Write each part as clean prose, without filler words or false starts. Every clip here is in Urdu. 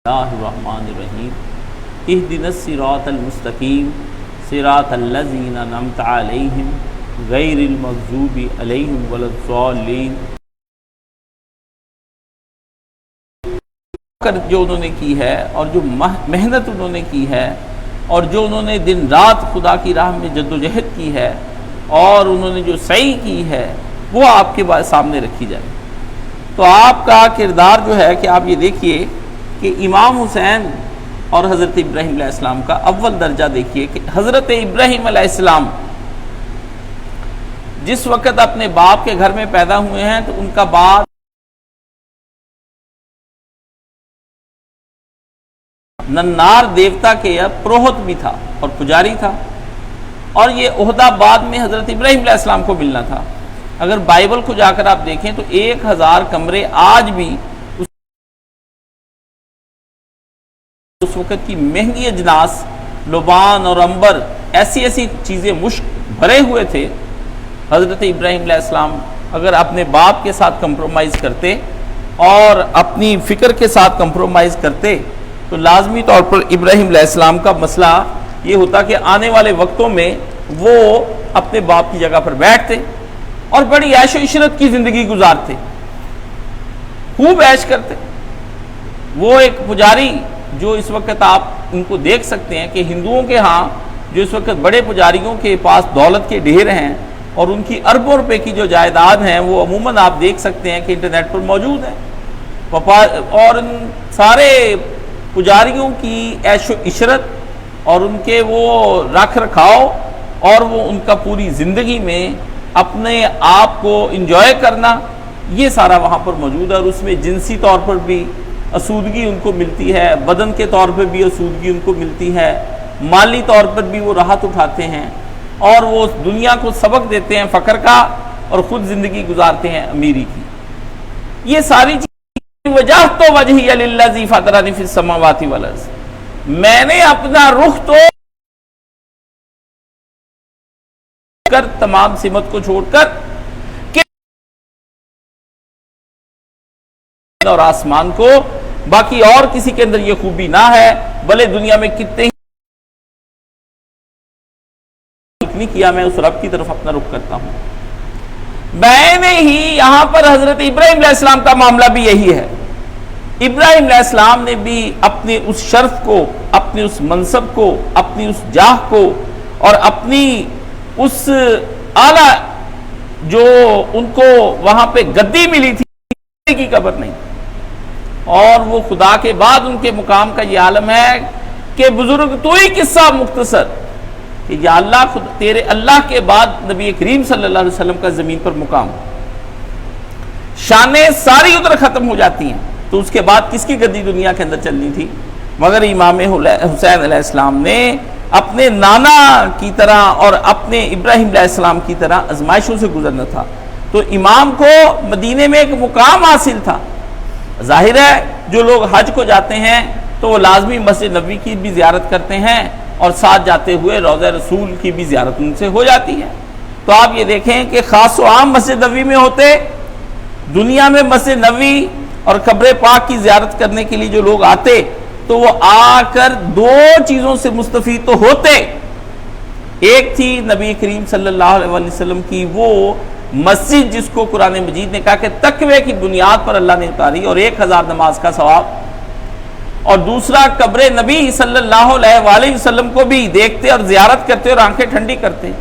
اللہ الرحمن الرحیم اہدنا الصراط المستقیم صراط الذین انعمت علیہم غیر المغضوب علیہم ولا الضالین۔ جو انہوں نے کی ہے اور جو محنت انہوں نے کی ہے اور جو انہوں نے دن رات خدا کی راہ میں جدوجہد کی ہے اور انہوں نے جو سعی کی ہے وہ آپ کے سامنے رکھی جائے، تو آپ کا کردار جو ہے کہ آپ یہ دیکھیے کہ امام حسین اور حضرت ابراہیم علیہ السلام کا اول درجہ دیکھیے کہ حضرت ابراہیم علیہ السلام جس وقت اپنے باپ کے گھر میں پیدا ہوئے ہیں تو ان کا باپ ننار دیوتا کے پروہت بھی تھا اور پجاری تھا، اور یہ عہدہ بعد میں حضرت ابراہیم علیہ السلام کو ملنا تھا۔ اگر بائبل کو جا کر آپ دیکھیں تو 1000 کمرے آج بھی اس وقت کی مہنگی اجناس لبان اور عنبر ایسی چیزیں مشک بھرے ہوئے تھے۔ حضرت ابراہیم علیہ السلام اگر اپنے باپ کے ساتھ کمپرومائز کرتے اور اپنی فکر کے ساتھ کمپرومائز کرتے تو لازمی طور پر ابراہیم علیہ السلام کا مسئلہ یہ ہوتا کہ آنے والے وقتوں میں وہ اپنے باپ کی جگہ پر بیٹھتے اور بڑی عیش و عشرت کی زندگی گزارتے، خوب عیش کرتے۔ وہ ایک پجاری جو اس وقت آپ ان کو دیکھ سکتے ہیں کہ ہندوؤں کے ہاں جو اس وقت بڑے پجاریوں کے پاس دولت کے ڈھیر ہیں اور ان کی اربوں روپے کی جو جائیداد ہیں وہ عموماً آپ دیکھ سکتے ہیں کہ انٹرنیٹ پر موجود ہیں، اور ان سارے پجاریوں کی عیش و عشرت اور ان کے وہ رکھ رکھاؤ اور وہ ان کا پوری زندگی میں اپنے آپ کو انجوائے کرنا، یہ سارا وہاں پر موجود ہے، اور اس میں جنسی طور پر بھی اسودگی ان کو ملتی ہے، بدن کے طور پر بھی اسودگی ان کو ملتی ہے، مالی طور پر بھی وہ راحت اٹھاتے ہیں، اور وہ دنیا کو سبق دیتے ہیں فقر کا اور خود زندگی گزارتے ہیں امیری کی۔ یہ ساری چیزیں وجہت وجہی للذی فطرنی فی السماوات والارض، میں نے اپنا رخ تو کر تمام سمت کو چھوڑ کر اور آسمان کو، باقی اور کسی کے اندر یہ خوبی نہ ہے، بھلے دنیا میں کتنے ہی نہیں کیا، میں اس رب کی طرف اپنا رخ کرتا ہوں۔ میں نے ہی یہاں پر حضرت ابراہیم علیہ السلام کا معاملہ بھی یہی ہے۔ ابراہیم علیہ السلام نے بھی اپنے اس شرف کو، اپنے اس منصب کو، اپنی اس جاہ کو اور اپنی اس اعلیٰ جو ان کو وہاں پہ گدی ملی تھی کی قبر نہیں، اور وہ خدا کے بعد ان کے مقام کا یہ عالم ہے کہ بزرگ تو ہی قصہ مختصر کہ یا اللہ خود تیرے اللہ کے بعد نبی کریم صلی اللہ علیہ وسلم کا زمین پر مقام، شانیں ساری ادھر ختم ہو جاتی ہیں، تو اس کے بعد کس کی گدی دنیا کے اندر چلنی تھی؟ مگر امام حسین علیہ السلام نے اپنے نانا کی طرح اور اپنے ابراہیم علیہ السلام کی طرح آزمائشوں سے گزرنا تھا، تو امام کو مدینے میں ایک مقام حاصل تھا۔ ظاہر ہے جو لوگ حج کو جاتے ہیں تو وہ لازمی مسجد نبوی کی بھی زیارت کرتے ہیں اور ساتھ جاتے ہوئے روضہ رسول کی بھی زیارت ان سے ہو جاتی ہے۔ تو آپ یہ دیکھیں کہ خاص و عام مسجد نبوی میں ہوتے، دنیا میں مسجد نبوی اور قبر پاک کی زیارت کرنے کے لیے جو لوگ آتے تو وہ آ کر دو چیزوں سے مستفید تو ہوتے، ایک تھی نبی کریم صلی اللہ علیہ وسلم کی وہ مسجد جس کو قرآن مجید نے کہا کہ تقوی کی بنیاد پر اللہ نے اتاری، اور 1000 نماز کا ثواب، اور دوسرا قبر نبی صلی اللہ علیہ وآلہ وسلم کو بھی دیکھتے اور زیارت کرتے اور آنکھیں ٹھنڈی کرتے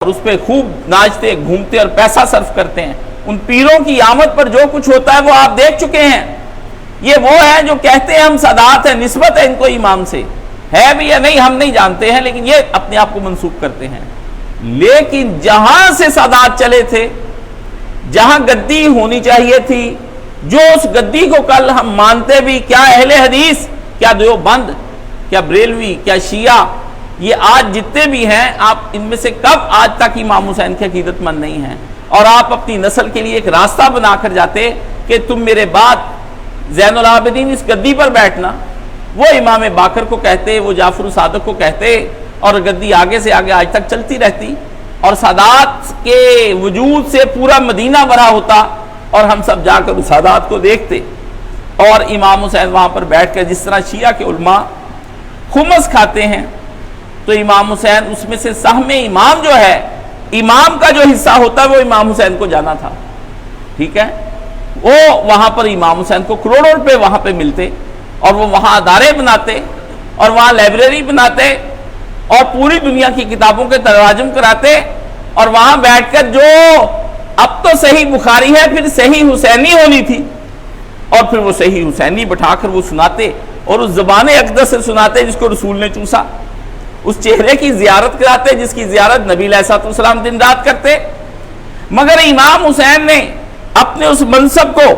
اور اس پہ خوب ناچتے گھومتے اور پیسہ صرف کرتے ہیں۔ ان پیروں کی آمد پر جو کچھ ہوتا ہے وہ آپ دیکھ چکے ہیں۔ یہ وہ ہیں جو کہتے ہیں ہم سادات ہیں، نسبت ہے ان کو امام سے، ہے بھی یا نہیں ہم نہیں جانتے ہیں، لیکن یہ اپنے آپ کو منسوب کرتے ہیں۔ لیکن جہاں سے سادات چلے تھے، جہاں گدی ہونی چاہیے تھی، جو اس گدی کو کل ہم مانتے بھی، کیا اہل حدیث، کیا دیوبند، کیا بریلوی، کیا شیعہ، یہ آج جتنے بھی ہیں، آپ ان میں سے کب آج تک امام حسین کی عقیدت مند نہیں ہیں؟ اور آپ اپنی نسل کے لیے ایک راستہ بنا کر جاتے کہ تم میرے بعد زین العابدین اس گدی پر بیٹھنا، وہ امام باقر کو کہتے، وہ جعفر صادق کو کہتے، اور گدی آگے سے آگے آج تک چلتی رہتی، اور سادات کے وجود سے پورا مدینہ بھرا ہوتا، اور ہم سب جا کر اس سادات کو دیکھتے، اور امام حسین وہاں پر بیٹھ کر جس طرح شیعہ کے علماء خمس کھاتے ہیں، تو امام حسین اس میں سے سہم امام جو ہے، امام کا جو حصہ ہوتا ہے وہ امام حسین کو جانا تھا، ٹھیک ہے؟ وہ وہاں پر امام حسین کو کروڑوں روپے وہاں پہ ملتے، اور وہ وہاں ادارے بناتے اور وہاں لائبریری بناتے اور پوری دنیا کی کتابوں کے ترجمے کراتے، اور وہاں بیٹھ کر جو اب تو صحیح بخاری ہے، پھر صحیح حسینی ہونی تھی، اور پھر وہ صحیح حسینی بٹھا کر وہ سناتے، اور اس زبان اقدس سے سناتے جس کو رسول نے چوسا، اس چہرے کی زیارت کراتے جس کی زیارت نبی علیہ السلام دن رات کرتے۔ مگر امام حسین نے اپنے اس منصب کو،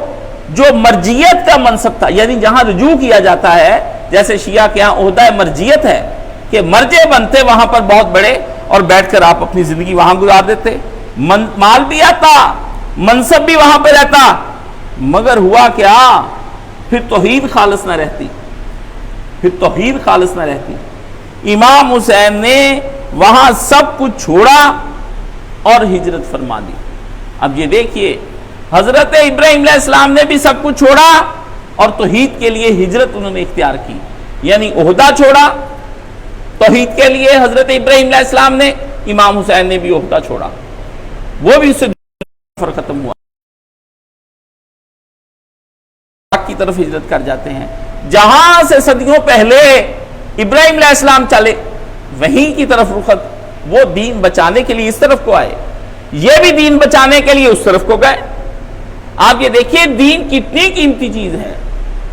جو مرجیت کا منصب تھا، یعنی جہاں رجوع کیا جاتا ہے، جیسے شیعہ کے ہاں عہدہ مرجیت ہے کہ مرجع بنتے وہاں پر بہت بڑے، اور بیٹھ کر آپ اپنی زندگی وہاں گزار دیتے، مال بھی آتا، منصب بھی وہاں پہ رہتا، مگر ہوا کیا؟ پھر توحید خالص نہ رہتی، پھر توحید خالص نہ رہتی۔ امام حسین نے وہاں سب کچھ چھوڑا اور ہجرت فرما دی۔ اب یہ دیکھیے، حضرت ابراہیم علیہ السلام نے بھی سب کچھ چھوڑا اور توحید کے لیے ہجرت انہوں نے اختیار کی، یعنی عہدہ چھوڑا توحید کے لیے حضرت ابراہیم علیہ السلام نے، امام حسین نے بھی عہدہ چھوڑا، وہ بھی اس سے ختم ہوا، کی طرف ہجرت کر جاتے ہیں۔ جہاں سے صدیوں پہلے ابراہیم علیہ السلام چلے وہیں کی طرف رخت، وہ دین بچانے کے لیے اس طرف کو آئے، یہ بھی دین بچانے کے لیے اس طرف کو گئے۔ آپ یہ دیکھیے دین کتنی قیمتی چیز ہے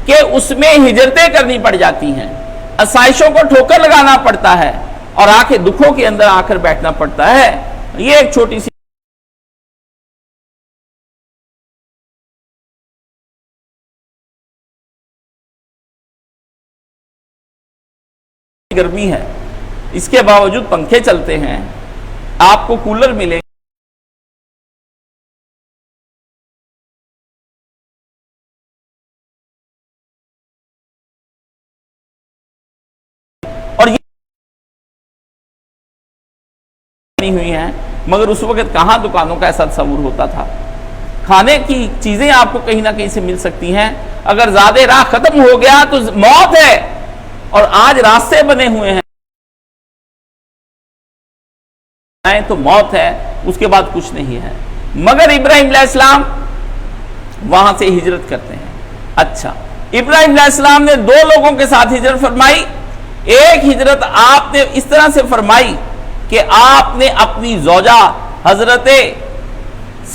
کہ اس میں ہجرتیں کرنی پڑ جاتی ہیں، آسائشوں کو ٹھوکر لگانا پڑتا ہے، اور آ کے دکھوں کے اندر آ کر بیٹھنا پڑتا ہے۔ یہ ایک چھوٹی سی گرمی ہے، اس کے باوجود پنکھے چلتے ہیں، آپ کو کولر ملے، اور یہ نہیں ہوئی ہیں، مگر اس وقت کہاں دکانوں کا ایسا تصور ہوتا تھا؟ کھانے کی چیزیں آپ کو کہیں نہ کہیں سے مل سکتی ہیں، اگر زیادہ راہ ختم ہو گیا تو موت ہے، اور آج راستے بنے ہوئے ہیں تو موت ہے، اس کے بعد کچھ نہیں ہے۔ مگر ابراہیم علیہ السلام وہاں سے ہجرت کرتے ہیں۔ اچھا، ابراہیم علیہ السلام نے دو لوگوں کے ساتھ ہجرت فرمائی۔ ایک ہجرت آپ نے اس طرح سے فرمائی کہ آپ نے اپنی زوجہ حضرت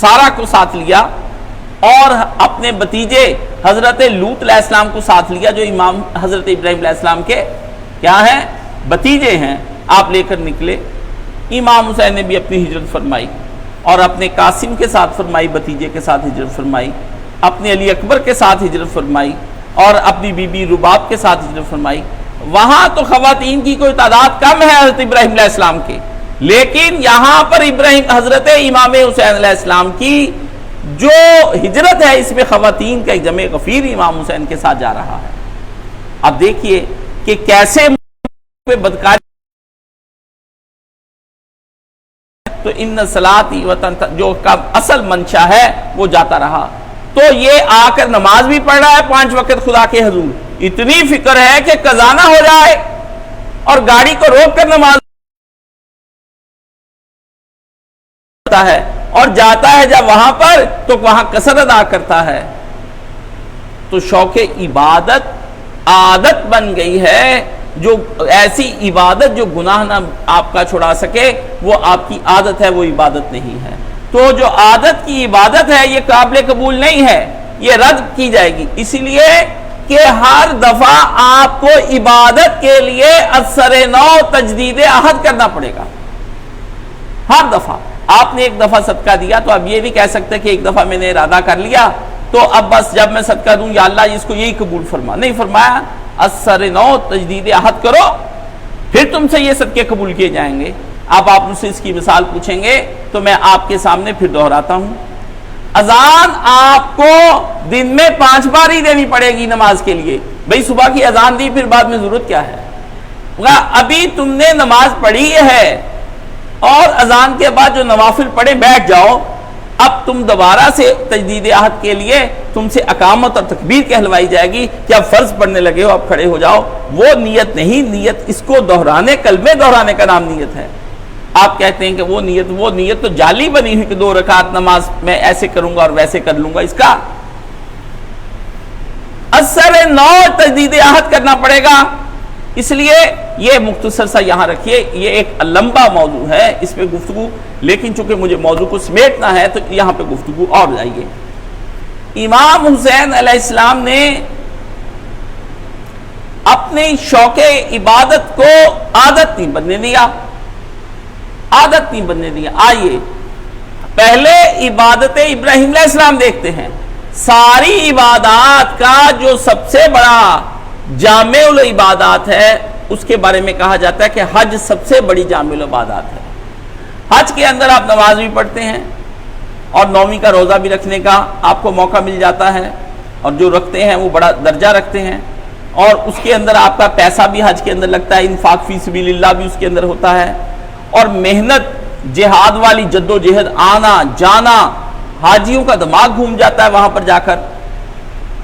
سارہ کو ساتھ لیا اور اپنے بتیجے حضرت لوط علیہ السلام کو ساتھ لیا، جو امام حضرت ابراہیم علیہ السلام کے کیا ہیں؟ بتیجے ہیں، آپ لے کر نکلے۔ امام حسین نے بھی اپنی ہجرت فرمائی، اور اپنے قاسم کے ساتھ فرمائی، بتیجے کے ساتھ ہجرت فرمائی، اپنے علی اکبر کے ساتھ ہجرت فرمائی، اور اپنی بی بی رباب کے ساتھ ہجرت فرمائی۔ وہاں تو خواتین کی کوئی تعداد کم ہے حضرت ابراہیم علیہ السلام کے، لیکن یہاں پر حضرت امام حسین علیہ السلام کی جو ہجرت ہے، اس میں خواتین کا ایک جمع غفیر امام حسین کے ساتھ جا رہا ہے۔ اب دیکھیے کہ کیسے بدکاری، تو ان صلاتی وطن جو کا اصل منشا ہے وہ جاتا رہا۔ تو یہ آ کر نماز بھی پڑھ رہا ہے 5 وقت خدا کے حضور، اتنی فکر ہے کہ قضا نہ ہو جائے، اور گاڑی کو روک کر نماز ہے، اور جاتا ہے جب وہاں پر تو وہاں قصر ادا کرتا ہے۔ تو شوق عبادت عادت بن گئی ہے، جو ایسی عبادت جو گناہ نہ آپ کا چھڑا سکے، وہ آپ کی عادت ہے، وہ عبادت نہیں ہے۔ تو جو عادت کی عبادت ہے یہ قابل قبول نہیں ہے، یہ رد کی جائے گی، اسی لیے کہ ہر دفعہ آپ کو عبادت کے لیے اثر نو تجدید عہد کرنا پڑے گا۔ ہر دفعہ آپ نے ایک دفعہ صدقہ دیا تو اب یہ بھی کہہ سکتے کہ ایک دفعہ میں نے ارادہ کر لیا تو اب بس جب میں صدقہ دوں یا اللہ اس کو یہی قبول فرما، نہیں فرمایا، اثر نو تجدید عہد کرو، پھر تم سے یہ صدقے قبول کیے جائیں گے۔ اب آپ مجھ سے اس کی مثال پوچھیں گے تو میں آپ کے سامنے پھر دہراتا ہوں۔ اذان آپ کو دن میں 5 بار ہی دینی پڑے گی نماز کے لیے، بھئی صبح کی اذان دی پھر بعد میں ضرورت کیا ہے؟ ابھی تم نے نماز پڑھی ہے اور اذان کے بعد جو نوافل پڑھے بیٹھ جاؤ، اب تم دوبارہ سے تجدید عہد کے لیے تم سے اقامت اور تکبیر کہلوائی جائے گی کہ اب فرض پڑھنے لگے ہو، اب کھڑے ہو جاؤ. وہ نیت نہیں، نیت اس کو دہرانے، کلمے دہرانے کا نام نیت ہے. آپ کہتے ہیں کہ وہ نیت تو جعلی بنی ہوئی کہ 2 رکعت نماز میں ایسے کروں گا اور ویسے کر لوں گا. اس کا اثر نو تجدید عہد کرنا پڑے گا. اس لیے یہ مختصر سا یہاں رکھیے، یہ ایک لمبا موضوع ہے، اس پہ گفتگو، لیکن چونکہ مجھے موضوع کو سمیٹنا ہے تو یہاں پہ گفتگو اور جائیے. امام حسین علیہ السلام نے اپنی شوق عبادت کو عادت نہیں بننے دیا، عادت نہیں بننے دیا. آئیے پہلے عبادت ابراہیم علیہ السلام دیکھتے ہیں. ساری عبادات کا جو سب سے بڑا جامع العبادات ہے اس کے بارے میں کہا جاتا ہے کہ حج سب سے بڑی جامع العبادات ہے. حج کے اندر آپ نماز بھی پڑھتے ہیں اور 9ویں کا روزہ بھی رکھنے کا آپ کو موقع مل جاتا ہے، اور جو رکھتے ہیں وہ بڑا درجہ رکھتے ہیں، اور اس کے اندر آپ کا پیسہ بھی حج کے اندر لگتا ہے، انفاق فی سبیل اللہ بھی اس کے اندر ہوتا ہے، اور محنت جہاد والی جد و جہد، آنا جانا، حاجیوں کا دماغ گھوم جاتا ہے وہاں پر جا کر،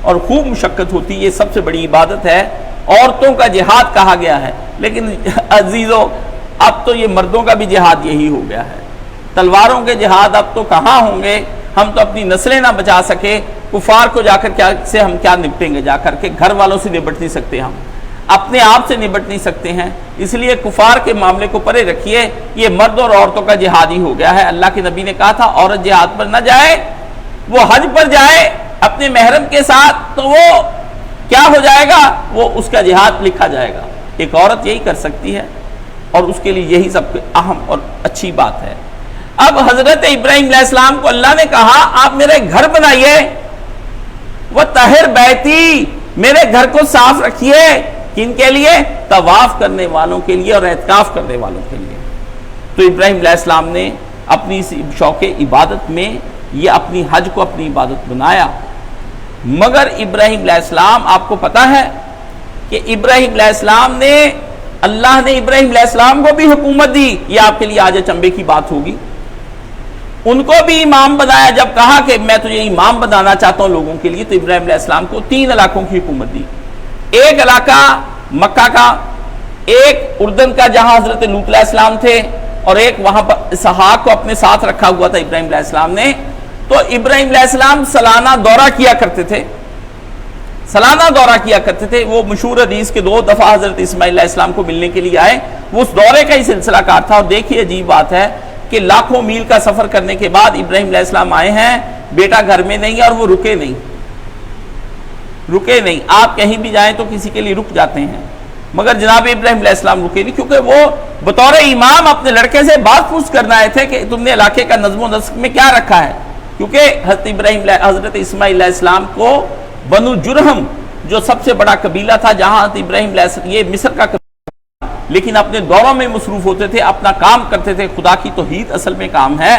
اور خوب مشقت ہوتی ہے. یہ سب سے بڑی عبادت ہے. عورتوں کا جہاد کہا گیا ہے، لیکن عزیزو اب تو یہ مردوں کا بھی جہاد یہی ہو گیا ہے. تلواروں کے جہاد اب تو کہاں ہوں گے. ہم تو اپنی نسلیں نہ بچا سکے، کفار کو جا کر ہم کیا نپٹیں گے؟ جا کر کے گھر والوں سے نپٹ نہیں سکتے، ہم اپنے آپ سے نپٹ نہیں سکتے ہیں. اس لیے کفار کے معاملے کو پرے رکھیے. یہ مرد اور عورتوں کا جہاد ہی ہو گیا ہے. اللہ کے نبی نے کہا تھا عورت جہاد پر نہ جائے، وہ حج پر جائے اپنے محرم کے ساتھ تو وہ کیا ہو جائے گا؟ وہ اس کا جہاد لکھا جائے گا. ایک عورت یہی کر سکتی ہے، اور اس کے لیے یہی سب سے اہم اور اچھی بات ہے. اب حضرت ابراہیم علیہ السلام کو اللہ نے کہا آپ میرے گھر بنائیے، وَطَہِّرْ بَيْتِي، میرے گھر کو صاف رکھیے. کن کے لیے؟ طواف کرنے والوں کے لیے اور اعتکاف کرنے والوں کے لیے. تو ابراہیم علیہ السلام نے اپنی شوق عبادت میں یہ اپنی حج کو اپنی عبادت بنایا. مگر ابراہیم علیہ السلام، آپ کو پتا ہے کہ ابراہیم علیہ السلام نے، اللہ نے ابراہیم علیہ السلام کو بھی حکومت دی. یہ آپ کے لیے آج چنبے کی بات ہوگی. ان کو بھی امام بنایا. جب کہا کہ میں تجھے امام بنانا چاہتا ہوں لوگوں کے لیے، تو ابراہیم علیہ السلام کو 3 علاقوں کی حکومت دی. ایک علاقہ مکہ کا، ایک اردن کا جہاں حضرت لوط علیہ السلام تھے، اور ایک وہاں پر اسحاق کو اپنے ساتھ رکھا ہوا تھا ابراہیم علیہ السلام نے. تو ابراہیم علیہ السلام سالانہ دورہ کیا کرتے تھے، سالانہ دورہ کیا کرتے تھے. وہ مشہور حدیث کے 2 دفعہ حضرت اسماعیل علیہ السلام کو ملنے کے لیے آئے. وہ اس دورے کا ہی سلسلہ کار تھا. اور دیکھیے عجیب بات ہے کہ لاکھوں میل کا سفر کرنے کے بعد ابراہیم علیہ السلام آئے ہیں، بیٹا گھر میں نہیں ہے، اور وہ رکے نہیں. آپ کہیں بھی جائیں تو کسی کے لیے رک جاتے ہیں، مگر جناب ابراہیم علیہ السلام رکے نہیں، کیونکہ وہ بطور امام اپنے لڑکے سے بات پوچھ کرنا آئے تھے کہ تم نے علاقے کا نظم و نسق میں کیا رکھا ہے. کیونکہ حضرت اسماعیل علیہ السلام کو بنو جرہم، جو سب سے بڑا قبیلہ تھا جہاں ابراہیم علیہ السلام، یہ مصر کا قبیلہ، لیکن اپنے دوروں میں مصروف ہوتے تھے، اپنا کام کرتے تھے. خدا کی توحید اصل میں کام ہے.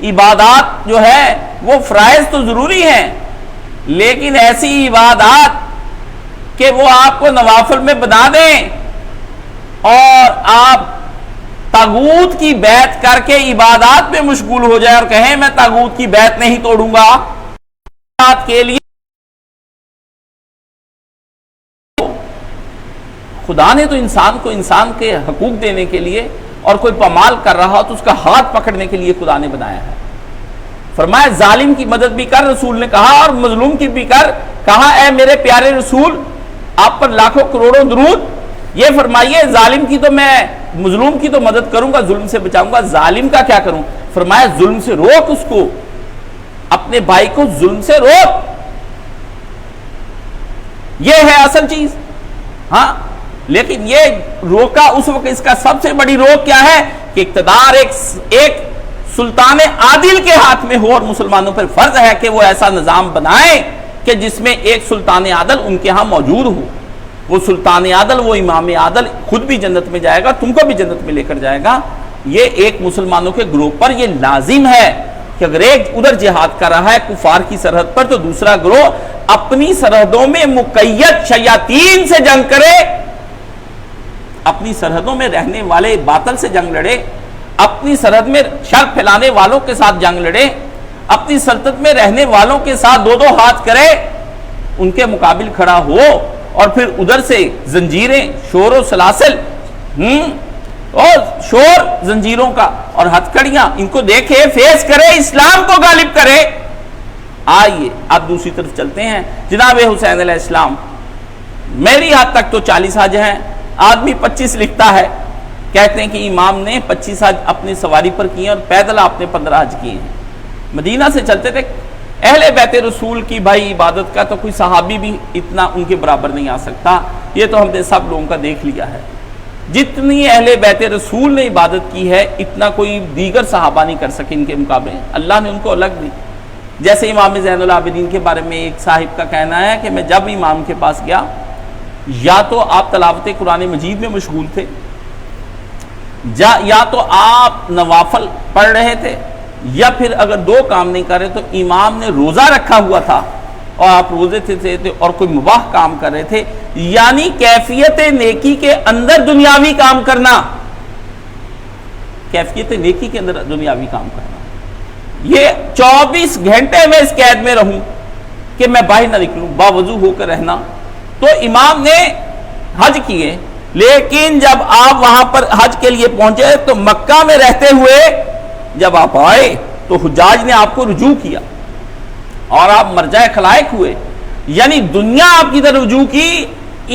عبادات جو ہے وہ فرائض تو ضروری ہیں، لیکن ایسی عبادات کہ وہ آپ کو نوافل میں بنا دیں اور آپ طاغوت کی بیعت کر کے عبادات میں مشغول ہو جائے اور کہیں میں طاغوت کی بیعت نہیں توڑوں گا. کے لیے خدا نے تو انسان کو انسان کے حقوق دینے کے لیے، اور کوئی پامال کر رہا تو اس کا ہاتھ پکڑنے کے لیے خدا نے بنایا ہے. فرمایا ظالم کی مدد بھی کر، رسول نے کہا، اور مظلوم کی بھی کر. کہا اے میرے پیارے رسول، آپ پر لاکھوں کروڑوں درود. یہ فرمائیے ظالم کی تو میں، مظلوم کی تو مدد کروں گا، ظلم سے بچاؤں گا، ظالم کا کیا کروں؟ فرمایا ظلم سے روک اس کو، اپنے بھائی کو ظلم سے روک. یہ ہے اصل چیز. ہاں، لیکن یہ روکا اس وقت، اس کا سب سے بڑی روک کیا ہے کہ اقتدار ایک سلطان عادل کے ہاتھ میں ہو، اور مسلمانوں پر فرض ہے کہ وہ ایسا نظام بنائے کہ جس میں ایک سلطان عادل ان کے ہاں موجود ہو. وہ سلطان عادل، وہ امام عادل خود بھی جنت میں جائے گا، تم کو بھی جنت میں لے کر جائے گا. یہ ایک مسلمانوں کے گروہ پر یہ لازم ہے کہ اگر ایک ادھر جہاد کر رہا ہے کفار کی سرحد پر، تو دوسرا گروہ اپنی سرحدوں میں مقید شیاطین سے جنگ کرے، اپنی سرحدوں میں رہنے والے باطل سے جنگ لڑے، اپنی سرحد میں شر پھیلانے والوں کے ساتھ جنگ لڑے. اپنی سلطنت میں رہنے والوں کے ساتھ دو دو ہاتھ کرے، ان کے مقابل کھڑا ہو، اور پھر ادھر سے زنجیریں، شور و سلاسل، اور شور زنجیروں کا اور ہتھکڑیاں، ان کو دیکھے، فیس کرے، اسلام کو غالب کرے۔ آئیے اب دوسری طرف چلتے ہیں۔ جناب حسین علیہ السلام میری حد تک تو 40 حج ہیں، آدمی 25 لکھتا ہے، کہتے ہیں کہ امام نے 25 حج اپنی سواری پر کیے اور پیدل آپ نے 15 حج کیے ہیں۔ مدینہ سے چلتے تھے۔ اہل بیت رسول کی بھائی عبادت کا تو کوئی صحابی بھی اتنا ان کے برابر نہیں آ سکتا، یہ تو ہم نے سب لوگوں کا دیکھ لیا ہے۔ جتنی اہل بیت رسول نے عبادت کی ہے اتنا کوئی دیگر صحابہ نہیں کر سکے ان کے مقابلے، اللہ نے ان کو الگ دی۔ جیسے امام زین العابدین کے بارے میں ایک صاحب کا کہنا ہے کہ میں جب امام کے پاس گیا، یا تو آپ تلاوت قرآن مجید میں مشغول تھے، یا تو آپ نوافل پڑھ رہے تھے، یا پھر اگر دو کام نہیں کر رہے تو امام نے روزہ رکھا ہوا تھا اور آپ روزے تھے اور کوئی مباح کام کر رہے تھے، یعنی کیفیت نیکی کے اندر دنیاوی کام کرنا، کیفیت نیکی کے اندر دنیاوی کام کرنا۔ یہ 24 گھنٹے میں اس قید میں رہوں کہ میں باہر نہ نکلوں، باوضو ہو کر رہنا۔ تو امام نے حج کیے، لیکن جب آپ وہاں پر حج کے لیے پہنچے تو مکہ میں رہتے ہوئے جب آپ آئے تو حجاج نے آپ کو رجوع کیا اور آپ مرجع خلائق ہوئے، یعنی دنیا آپ کی طرف رجوع کی۔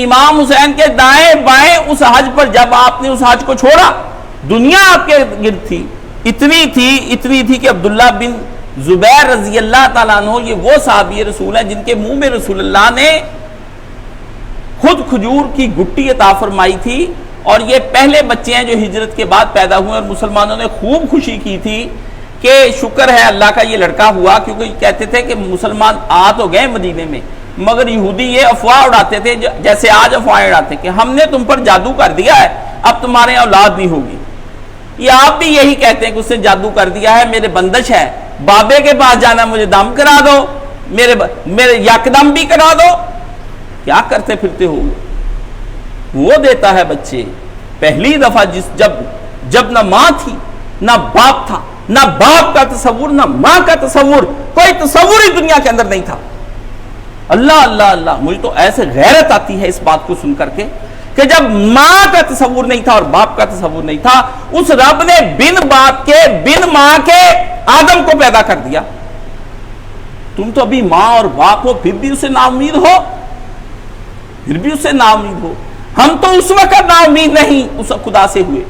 امام حسین کے دائیں بائیں اس حج پر جب آپ نے اس حج کو چھوڑا، دنیا آپ کے گرد تھی، اتنی تھی کہ عبداللہ بن زبیر رضی اللہ تعالیٰ عنہ، یہ وہ صحابی رسول ہیں جن کے منہ میں رسول اللہ نے خود کھجور کی گٹی عطا فرمائی تھی، اور یہ پہلے بچے ہیں جو ہجرت کے بعد پیدا ہوئے، اور مسلمانوں نے خوب خوشی کی تھی کہ شکر ہے اللہ کا یہ لڑکا ہوا، کیونکہ کہتے تھے کہ مسلمان آ تو گئے مدینے میں، مگر یہودی یہ افواہ اڑاتے تھے جیسے آج افواہیں اڑاتے کہ ہم نے تم پر جادو کر دیا ہے، اب تمہارے اولاد نہیں ہوگی۔ یہ آپ بھی یہی کہتے ہیں کہ اس نے جادو کر دیا ہے، میرے بندش ہے، بابے کے پاس جانا مجھے دم کرا دو، میرے یکدم بھی کرا دو۔ کیا کرتے پھرتے ہو؟ وہ دیتا ہے بچے۔ پہلی دفعہ جب نہ ماں تھی نہ باپ تھا، نہ باپ کا تصور نہ ماں کا تصور، کوئی تصور ہی دنیا کے اندر نہیں تھا۔ اللہ اللہ اللہ، مجھے تو ایسے غیرت آتی ہے اس بات کو سن کر کے کہ جب ماں کا تصور نہیں تھا اور باپ کا تصور نہیں تھا، اس رب نے بن باپ کے بن ماں کے آدم کو پیدا کر دیا۔ تم تو ابھی ماں اور باپ ہو، پھر بھی اسے نا امید ہو، پھر بھی اسے نا امید ہو۔ ہم تو اس وقت نا امید نہیں اس خدا سے ہوئے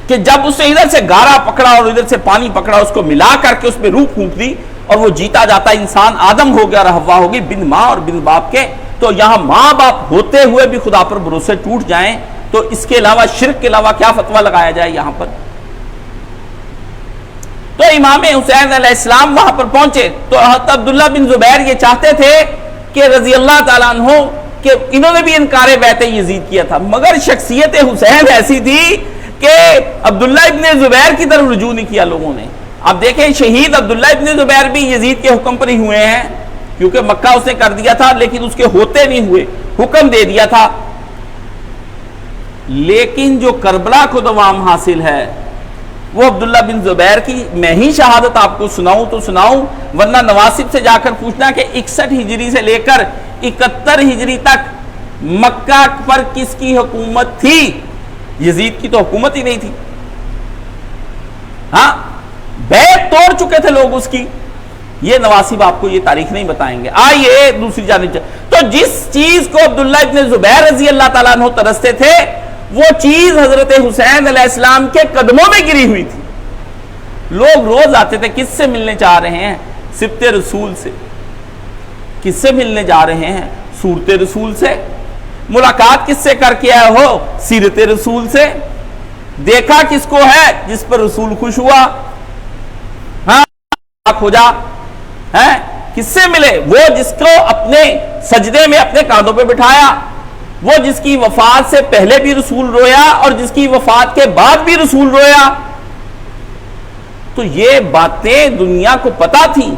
کہ جب اسے ادھر سے گارا پکڑا اور ادھر سے پانی پکڑا، اس کو ملا کر کے اس میں روح پھونک دی اور وہ جیتا جاتا انسان آدم ہو گیا اور حوا ہوگی بن ماں اور بن باپ کے۔ تو یہاں ماں باپ ہوتے ہوئے بھی خدا پر بھروسے ٹوٹ جائیں تو اس کے علاوہ، شرک کے علاوہ کیا فتویٰ لگایا جائے یہاں پر؟ تو امام حسین علیہ السلام وہاں پر پہنچے تو حضرت عبداللہ بن زبیر یہ چاہتے تھے کہ رضی اللہ تعالیٰ عنہ کہ انہوں نے بھی انکار بیعت یزید کیا تھا، مگر شخصیت حسین ایسی تھی کہ عبداللہ ابن زبیر کی طرف رجوع نہیں کیا لوگوں نے۔ اب دیکھیں شہید عبداللہ ابن زبیر بھی یزید کے حکم پر ہی ہوئے ہیں، کیونکہ مکہ اس نے کر دیا تھا لیکن اس کے ہوتے نہیں ہوئے، حکم دے دیا تھا۔ لیکن جو کربلا کو دوام حاصل ہے وہ عبداللہ بن زبیر کی، میں ہی شہادت آپ کو سناؤں تو سناؤں، ورنہ نواسب سے جا کر پوچھنا کہ 61 ہجری سے لے کر 71 ہجری تک مکہ پر کس کی حکومت تھی؟ یزید کی تو حکومت ہی نہیں تھی۔ ہاں، بیعت توڑ چکے تھے لوگ اس کی۔ یہ نواسب آپ کو یہ تاریخ نہیں بتائیں گے۔ آئیے دوسری جانب، تو جس چیز کو عبداللہ ابن زبیر رضی اللہ تعالیٰ عنہ ترستے تھے وہ چیز حضرت حسین علیہ السلام کے قدموں میں گری ہوئی تھی۔ لوگ روز آتے تھے، کس سے ملنے چاہ رہے ہیں؟ سبط رسول سے۔ کس سے ملنے جا رہے ہیں؟ صورت رسول سے۔ ملاقات کس سے کر کے آئے ہو؟ سیرت رسول سے۔ دیکھا کس کو ہے؟ جس پر رسول خوش ہوا، ہاں ہو جا ہے۔ کس سے ملے؟ وہ جس کو اپنے سجدے میں اپنے کاندھوں پہ بٹھایا، وہ جس کی وفات سے پہلے بھی رسول رویا اور جس کی وفات کے بعد بھی رسول رویا۔ تو یہ باتیں دنیا کو پتا تھی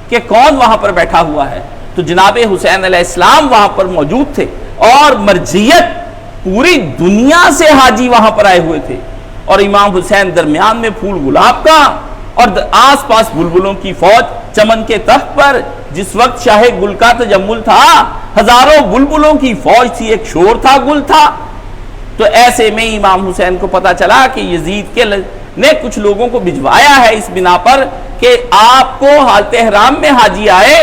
کہ کون وہاں پر بیٹھا ہوا ہے۔ تو جناب حسین علیہ السلام وہاں پر موجود تھے اور مرجیت پوری دنیا سے حاجی وہاں پر آئے ہوئے تھے، اور امام حسین درمیان میں پھول گلاب کا اور آس پاس بلبلوں کی فوج چمن کے تخت پر. جس وقت شاہ گل کا تجمل تھا ہزاروں بلبلوں کی فوج تھی, ایک شور تھا, گل تھا. تو ایسے میں امام حسین کو پتا چلا کہ یزید کے نے کچھ لوگوں کو بھجوایا ہے اس بنا پر کہ آپ کو حالت احرام میں حاجی آئے,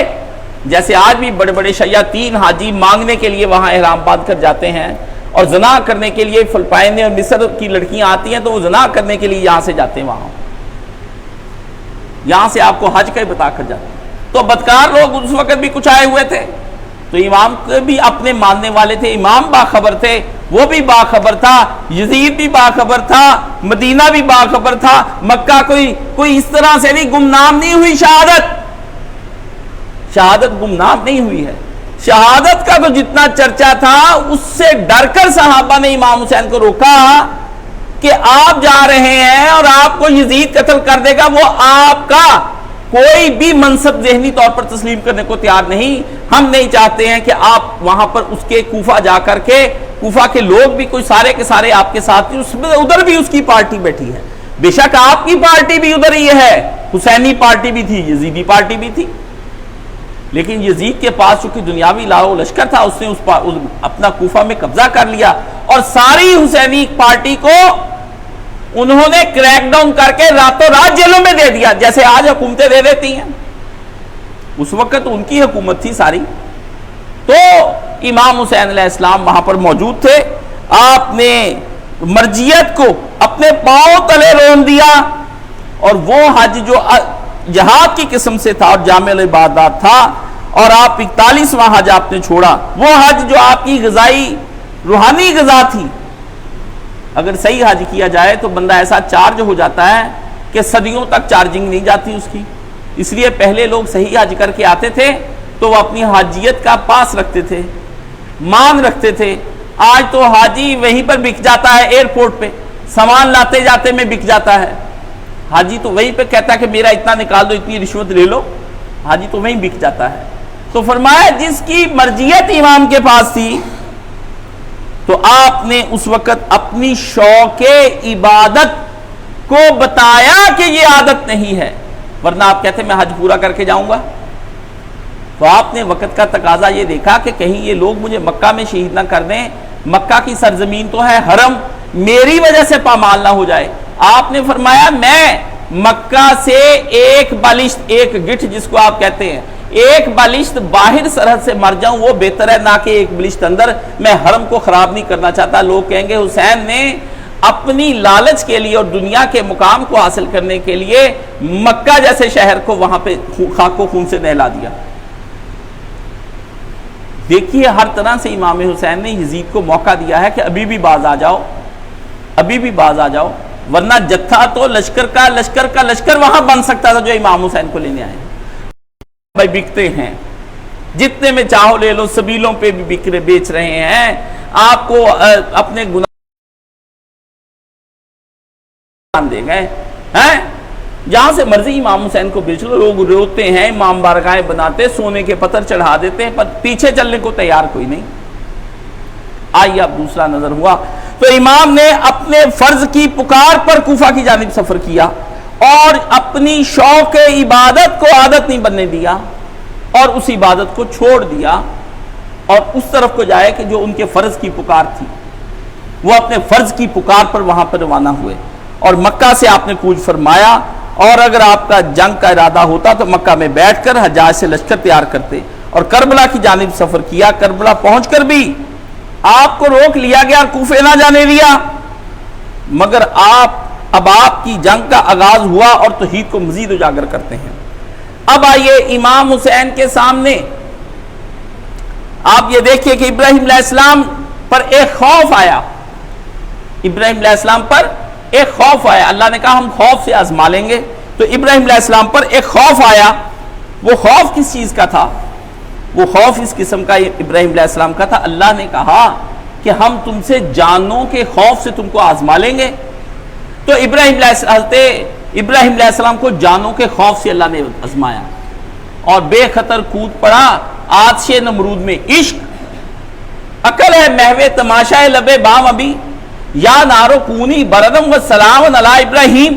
جیسے آج بھی بڑے بڑے شیاطین حاجی مانگنے کے لیے وہاں احرام باندھ کر جاتے ہیں, اور زنا کرنے کے لیے فلپائن اور مصر کی لڑکیاں آتی ہیں تو وہ زنا کرنے کے لیے یہاں سے جاتے ہیں, وہاں یہاں سے آپ کو حج کا ہی بتا کر جاتے ہیں. تو بدکار لوگ اس وقت بھی کچھ آئے ہوئے تھے, تو امام کے بھی اپنے ماننے والے تھے, امام باخبر تھے, وہ بھی باخبر تھا, یزید بھی باخبر تھا, مدینہ بھی باخبر تھا, مکہ کوئی اس طرح سے نہیں گمنام نہیں ہوئی. شہادت گمنام نہیں ہوئی ہے. شہادت کا تو جتنا چرچا تھا اس سے ڈر کر صحابہ نے امام حسین کو روکا کہ آپ جا رہے ہیں اور آپ کو یزید قتل کر دے گا, وہ آپ کا کوئی بھی منصب ذہنی طور پر تسلیم کرنے کو تیار نہیں. ہم نہیں چاہتے ہیں کہ آپ وہاں پر اس کے کوفہ جا کر کے, کوفہ کے لوگ بھی کوئی سارے کے سارے آپ کے ساتھ تھے, اس میں ادھر بھی اس کی پارٹی بیٹھی ہے. بے شک آپ کی پارٹی بھی ادھر ہی ہے, حسینی پارٹی بھی تھی, یزیدی پارٹی بھی تھی, لیکن یزید کے پاس چونکہ دنیاوی لاؤ لشکر تھا, اس نے اپنا کوفہ میں قبضہ کر لیا اور ساری حسینی پارٹی کو انہوں نے کریک ڈاؤن کر کے راتوں رات جیلوں میں دے دیا, جیسے آج حکومتیں دے دیتی ہیں. اس وقت ان کی حکومت تھی ساری. تو امام حسین علیہ السلام وہاں پر موجود تھے. آپ نے مرجیت کو اپنے پاؤں تلے رون دیا, اور وہ حج جو جہاد کی قسم سے تھا اور جامع العبادات تھا, اور آپ 41واں حج آپ نے چھوڑا, وہ حج جو آپ کی غذائی روحانی غذا تھی. اگر صحیح حج کیا جائے تو بندہ ایسا چارج ہو جاتا ہے کہ صدیوں تک چارجنگ نہیں جاتی اس کی. اس لیے پہلے لوگ صحیح حج کر کے آتے تھے تو وہ اپنی حاجیت کا پاس رکھتے تھے, مان رکھتے تھے. آج تو حاجی وہیں پر بک جاتا ہے, ایئرپورٹ پہ سامان لاتے جاتے میں بک جاتا ہے. حاجی تو وہیں پہ کہتا ہے کہ میرا اتنا نکال دو, اتنی رشوت لے لو, حاجی تو وہیں بک جاتا ہے. تو فرمایا جس کی مرجیت امام کے پاس تھی تو آپ نے اس وقت اپنی شوق عبادت کو بتایا کہ یہ عادت نہیں ہے, ورنہ آپ کہتے میں حج پورا کر کے جاؤں گا. تو آپ نے وقت کا تقاضا یہ دیکھا کہ کہیں یہ لوگ مجھے مکہ میں شہید نہ کر دیں, مکہ کی سرزمین تو ہے حرم, میری وجہ سے پامال نہ ہو جائے. آپ نے فرمایا میں مکہ سے ایک بالشت, ایک گٹھ جس کو آپ کہتے ہیں, ایک بالشت باہر سرحد سے مر جاؤں وہ بہتر ہے نہ کہ ایک بالشت اندر. میں حرم کو خراب نہیں کرنا چاہتا. لوگ کہیں گے حسین نے اپنی لالچ کے لیے اور دنیا کے مقام کو حاصل کرنے کے لیے مکہ جیسے شہر کو وہاں پہ خاک و خون سے نہلا دیا. دیکھیے ہر طرح سے امام حسین نے یزید کو موقع دیا ہے کہ ابھی بھی باز آ جاؤ, ابھی بھی باز آ جاؤ, ورنہ جتھا تو لشکر کا لشکر وہاں بن سکتا تھا جو امام حسین کو لینے آئے. بھائی بکتے ہیں, جتنے میں چاہو لے لو, سبیلوں پہ بھی بیچ رہے ہیں, آپ کو اپنے گناہ دے گئے ہیں, جہاں سے مرضی امام حسین کو بیچ لو. لوگ روتے ہیں, امام بارگاہیں بناتے, سونے کے پتھر چڑھا دیتے ہیں, پر پیچھے چلنے کو تیار کوئی نہیں. آئیے اب دوسرا نظر ہوا تو امام نے اپنے فرض کی پکار پر کوفہ کی جانب سفر کیا اور اپنی شوق عبادت کو عادت نہیں بننے دیا اور اس عبادت کو چھوڑ دیا اور اس طرف کو جائے کہ جو ان کے فرض کی پکار تھی. وہ اپنے فرض کی پکار پر وہاں پر روانہ ہوئے اور مکہ سے آپ نے کوچ فرمایا. اور اگر آپ کا جنگ کا ارادہ ہوتا تو مکہ میں بیٹھ کر حجاج سے لشکر تیار کرتے اور کربلا کی جانب سفر کیا. کربلا پہنچ کر بھی آپ کو روک لیا گیا اور کوفے نہ جانے دیا, مگر اب آپ کی جنگ کا آغاز ہوا اور توحید کو مزید اجاگر کرتے ہیں. اب آئیے امام حسین کے سامنے آپ یہ دیکھیے کہ ابراہیم علیہ السلام پر ایک خوف آیا. ابراہیم علیہ السلام پر ایک خوف آیا. اللہ نے کہا ہم خوف سے آزما لیں گے. تو ابراہیم علیہ السلام پر ایک خوف آیا. وہ خوف کس چیز کا تھا؟ وہ خوف اس قسم کا ابراہیم علیہ السلام کا تھا. اللہ نے کہا کہ ہم تم سے جانوں کے خوف سے تم کو آزما لیں گے. تو ابراہیم علیہ السلام کو جانوں کے خوف سے اللہ نے آزمایا اور بے خطر کود پڑا آتش نمرود میں. عشق عقل ہے محو تماشا لبے بام ابھی یا نارو کونی بردم و سلام علی ابراہیم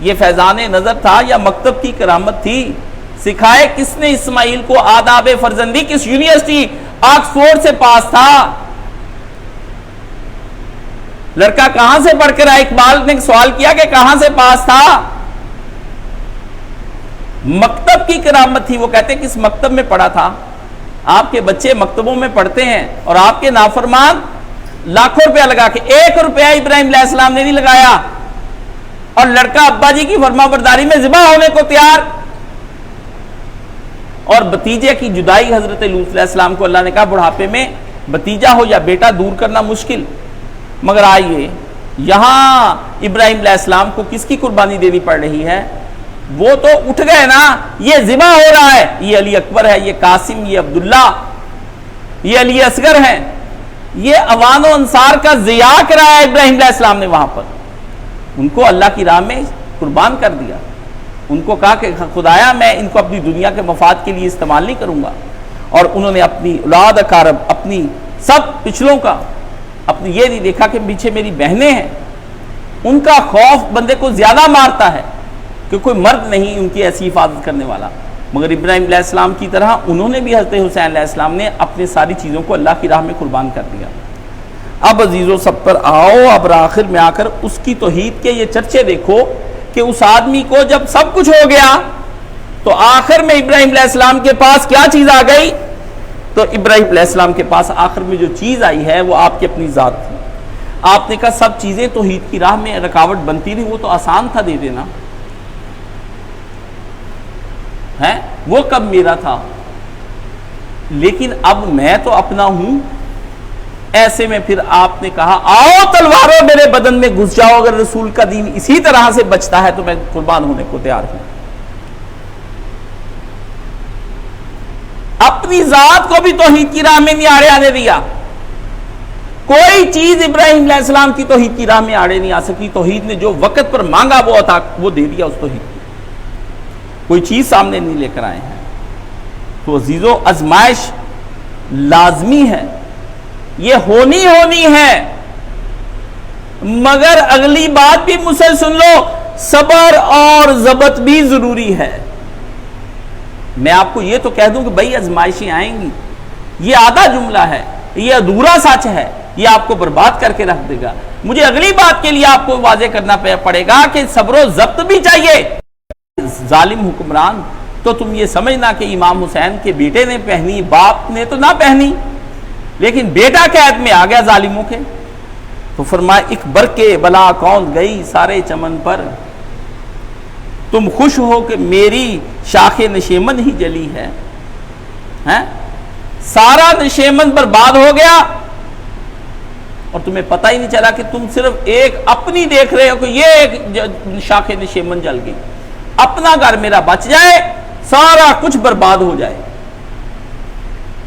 یہ فیضان نظر تھا یا مکتب کی کرامت تھی؟ سکھائے کس نے اسماعیل کو آداب فرزندی؟ کس یونیورسٹی آکسفورڈ سے پاس تھا؟ لڑکا کہاں سے پڑھ کر آیا؟ اقبال نے سوال کیا کہ کہاں سے پاس تھا؟ مکتب کی کرامت تھی. وہ کہتے ہیں کس مکتب میں پڑھا تھا؟ آپ کے بچے مکتبوں میں پڑھتے ہیں اور آپ کے نافرمان لاکھوں روپیہ لگا کے 1 روپیہ ابراہیم علیہ السلام نے نہیں لگایا، اور لڑکا ابا جی کی فرما برداری میں ذبح ہونے کو تیار. اور بتیجے کی جدائی حضرت لوط علیہ السلام کو اللہ نے کہا بڑھاپے میں بتیجا ہو یا بیٹا دور کرنا مشکل. مگر آئیے یہاں ابراہیم علیہ السلام کو کس کی قربانی دینی پڑ رہی ہے؟ وہ تو اٹھ گئے نا، یہ ذبح ہو رہا ہے. یہ علی اکبر ہے، یہ قاسم، یہ عبداللہ، یہ علی اصغر ہیں. یہ اوان و انصار کا ضیاع کرایا ابراہیم علیہ السلام نے وہاں پر. ان کو اللہ کی راہ میں قربان کر دیا. ان کو کہا کہ خدایا میں ان کو اپنی دنیا کے مفاد کے لیے استعمال نہیں کروں گا. اور انہوں نے اپنی اولاد اقارب، اپنی سب پچھلوں کا، اپنی یہ نہیں دیکھا کہ پیچھے میری بہنیں ہیں. ان کا خوف بندے کو زیادہ مارتا ہے کہ کوئی مرد نہیں ان کی ایسی حفاظت کرنے والا. مگر ابراہیم علیہ السلام کی طرح انہوں نے بھی حضرت حسین علیہ السلام نے اپنے ساری چیزوں کو اللہ کی راہ میں قربان کر دیا. اب عزیزو سب پر آؤ، اب آخر میں آ کر اس کی توحید کے یہ چرچے دیکھو کہ اس آدمی کو جب سب کچھ ہو گیا تو آخر میں ابراہیم علیہ السلام کے پاس کیا چیز آ گئی؟ تو ابراہیم علیہ السلام کے پاس آخر میں جو چیز آئی ہے وہ آپ کی اپنی ذات تھی. آپ نے کہا سب چیزیں توحید کی راہ میں رکاوٹ بنتی نہیں، وہ تو آسان تھا دے دینا ہے، وہ کب میرا تھا، لیکن اب میں تو اپنا ہوں. ایسے میں پھر آپ نے کہا آؤ تلواروں میرے بدن میں گھس جاؤ، اگر رسول کا دین اسی طرح سے بچتا ہے تو میں قربان ہونے کو تیار ہوں. اپنی ذات کو بھی توحید کی راہ میں نہیں آڑے آنے دیا. کوئی چیز ابراہیم علیہ السلام کی توحید کی راہ میں آڑے نہیں آ سکی. توحید نے جو وقت پر مانگا وہ عطا وہ دے دیا. اس توحید کی کوئی چیز سامنے نہیں لے کر آئے ہیں. تو عزیزو آزمائش لازمی ہے، یہ ہونی ہے. مگر اگلی بات بھی مجھ سے سن لو، صبر اور ضبط بھی ضروری ہے. میں آپ کو یہ تو کہہ دوں کہ بھائی آزمائشیں آئیں گی، یہ آدھا جملہ ہے، یہ ادھورا سچ ہے، یہ آپ کو برباد کر کے رکھ دے گا. مجھے اگلی بات کے لیے آپ کو واضح کرنا پڑے گا کہ صبر و ضبط بھی چاہیے. ظالم حکمران تو تم یہ سمجھنا کہ امام حسین کے بیٹے نے پہنی، باپ نے تو نہ پہنی، لیکن بیٹا قید میں آ گیا ظالموں کے. تو فرمایا ایک برقے بلا کون گئی سارے چمن پر، تم خوش ہو کہ میری شاخ نشیمن ہی جلی ہے. سارا نشیمن برباد ہو گیا اور تمہیں پتہ ہی نہیں چلا کہ تم صرف ایک اپنی دیکھ رہے ہو کہ یہ ایک شاخ نشیمن جل گئی. اپنا گھر میرا بچ جائے، سارا کچھ برباد ہو جائے،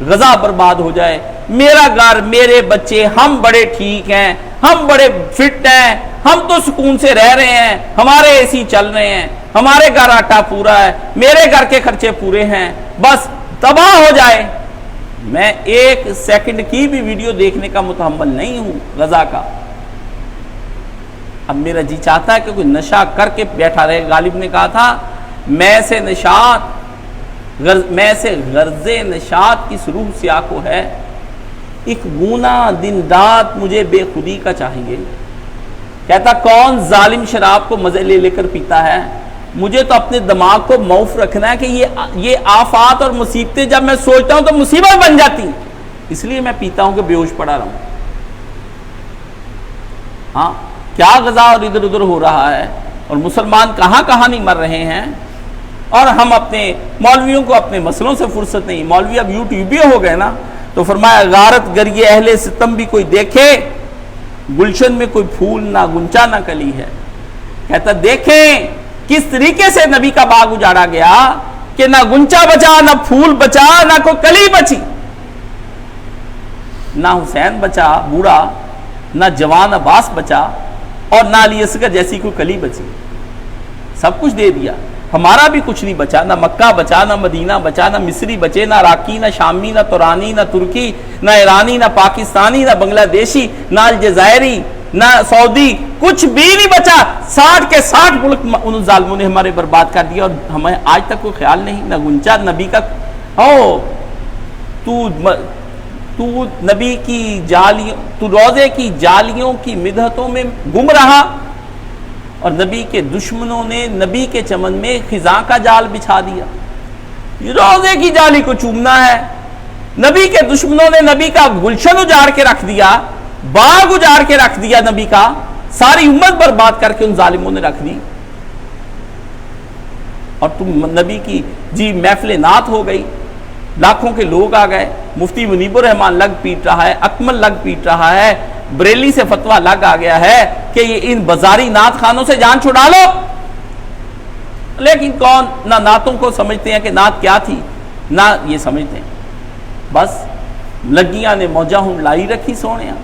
غزہ برباد ہو جائے، میرا گھر، میرے بچے، ہم بڑے ٹھیک ہیں، ہم بڑے فٹ ہیں، ہم تو سکون سے رہ رہے ہیں، ہمارے اے سی چل رہے ہیں، ہمارے گھر آٹا پورا ہے، میرے گھر کے خرچے پورے ہیں، بس تباہ ہو جائے. میں 1 سیکنڈ کی بھی ویڈیو دیکھنے کا متحمل نہیں ہوں غزہ کا. اب میرا جی چاہتا ہے کہ کوئی نشہ کر کے بیٹھا رہے. غالب نے کہا تھا میں سے غرض نشاط کی روح سیاہ کو ہے، ایک گونا دن رات مجھے بے خودی کا چاہیے. کہتا کون ظالم شراب کو مزے لے لے کر پیتا ہے، مجھے تو اپنے دماغ کو معاف رکھنا ہے کہ یہ آفات اور مصیبتیں جب میں سوچتا ہوں تو مصیبت بن جاتی، اس لیے میں پیتا ہوں کہ بے ہوش پڑا رہوں. ہاں کیا غزہ اور ادھر ادھر ہو رہا ہے، اور مسلمان کہاں کہاں نہیں مر رہے ہیں، اور ہم اپنے مولویوں کو اپنے مسئلوں سے فرصت نہیں. مولوی اب یوٹیوبی ہو گئے نا. تو فرمایا غارت گریے اہل ستم بھی کوئی دیکھے، گلشن میں کوئی پھول نہ گنچا نہ کلی ہے. کہتا دیکھیں کس طریقے سے نبی کا باغ اجاڑا گیا کہ نہ گنچا بچا، نہ پھول بچا، نہ کوئی کلی بچی، نہ حسین بچا بوڑھا، نہ جوان عباس بچا، اور نہ علی اصغر جیسی کوئی کلی بچی. سب کچھ دے دیا، ہمارا بھی کچھ نہیں بچا. نہ مکہ بچا، نہ مدینہ بچا، نہ مصری بچے، نہ عراقی، نہ شامی، نہ ترانی، نہ ترکی، نہ ایرانی، نہ پاکستانی، نہ بنگلہ دیشی، نہ الجزائری، نہ سعودی، کچھ بھی نہیں بچا. 60 کے 60 ملک ان ظالموں نے ہمارے برباد کر دیا، اور ہمیں آج تک کوئی خیال نہیں. نہ گنچا نبی کا تو نبی کی جالیوں، تو روزے کی جالیوں کی مدحتوں میں گم رہا، اور نبی کے دشمنوں نے نبی کے چمن میں خزاں کا جال بچھا دیا. روزے کی جالی کو چومنا ہے. نبی کے دشمنوں نے نبی کا گلشن اجاڑ کے رکھ دیا، باغ اجاڑ کے رکھ دیا نبی کا، ساری امت برباد کر کے ان ظالموں نے رکھ دی. اور تم نبی کی محفل نعت ہو گئی، لاکھوں کے لوگ آ گئے، مفتی منیب الرحمان لگ پیٹ رہا ہے، اکمل لگ پیٹ رہا ہے، بریلی سے فتویٰ لگ آ گیا ہے کہ یہ ان بازاری نعت خانوں سے جان چھڑا لو. لیکن کون نہ نعتوں کو سمجھتے ہیں کہ نعت کیا تھی، نہ یہ سمجھتے ہیں. بس لگیاں نے موجہ ہوں لائی رکھی سونیاں.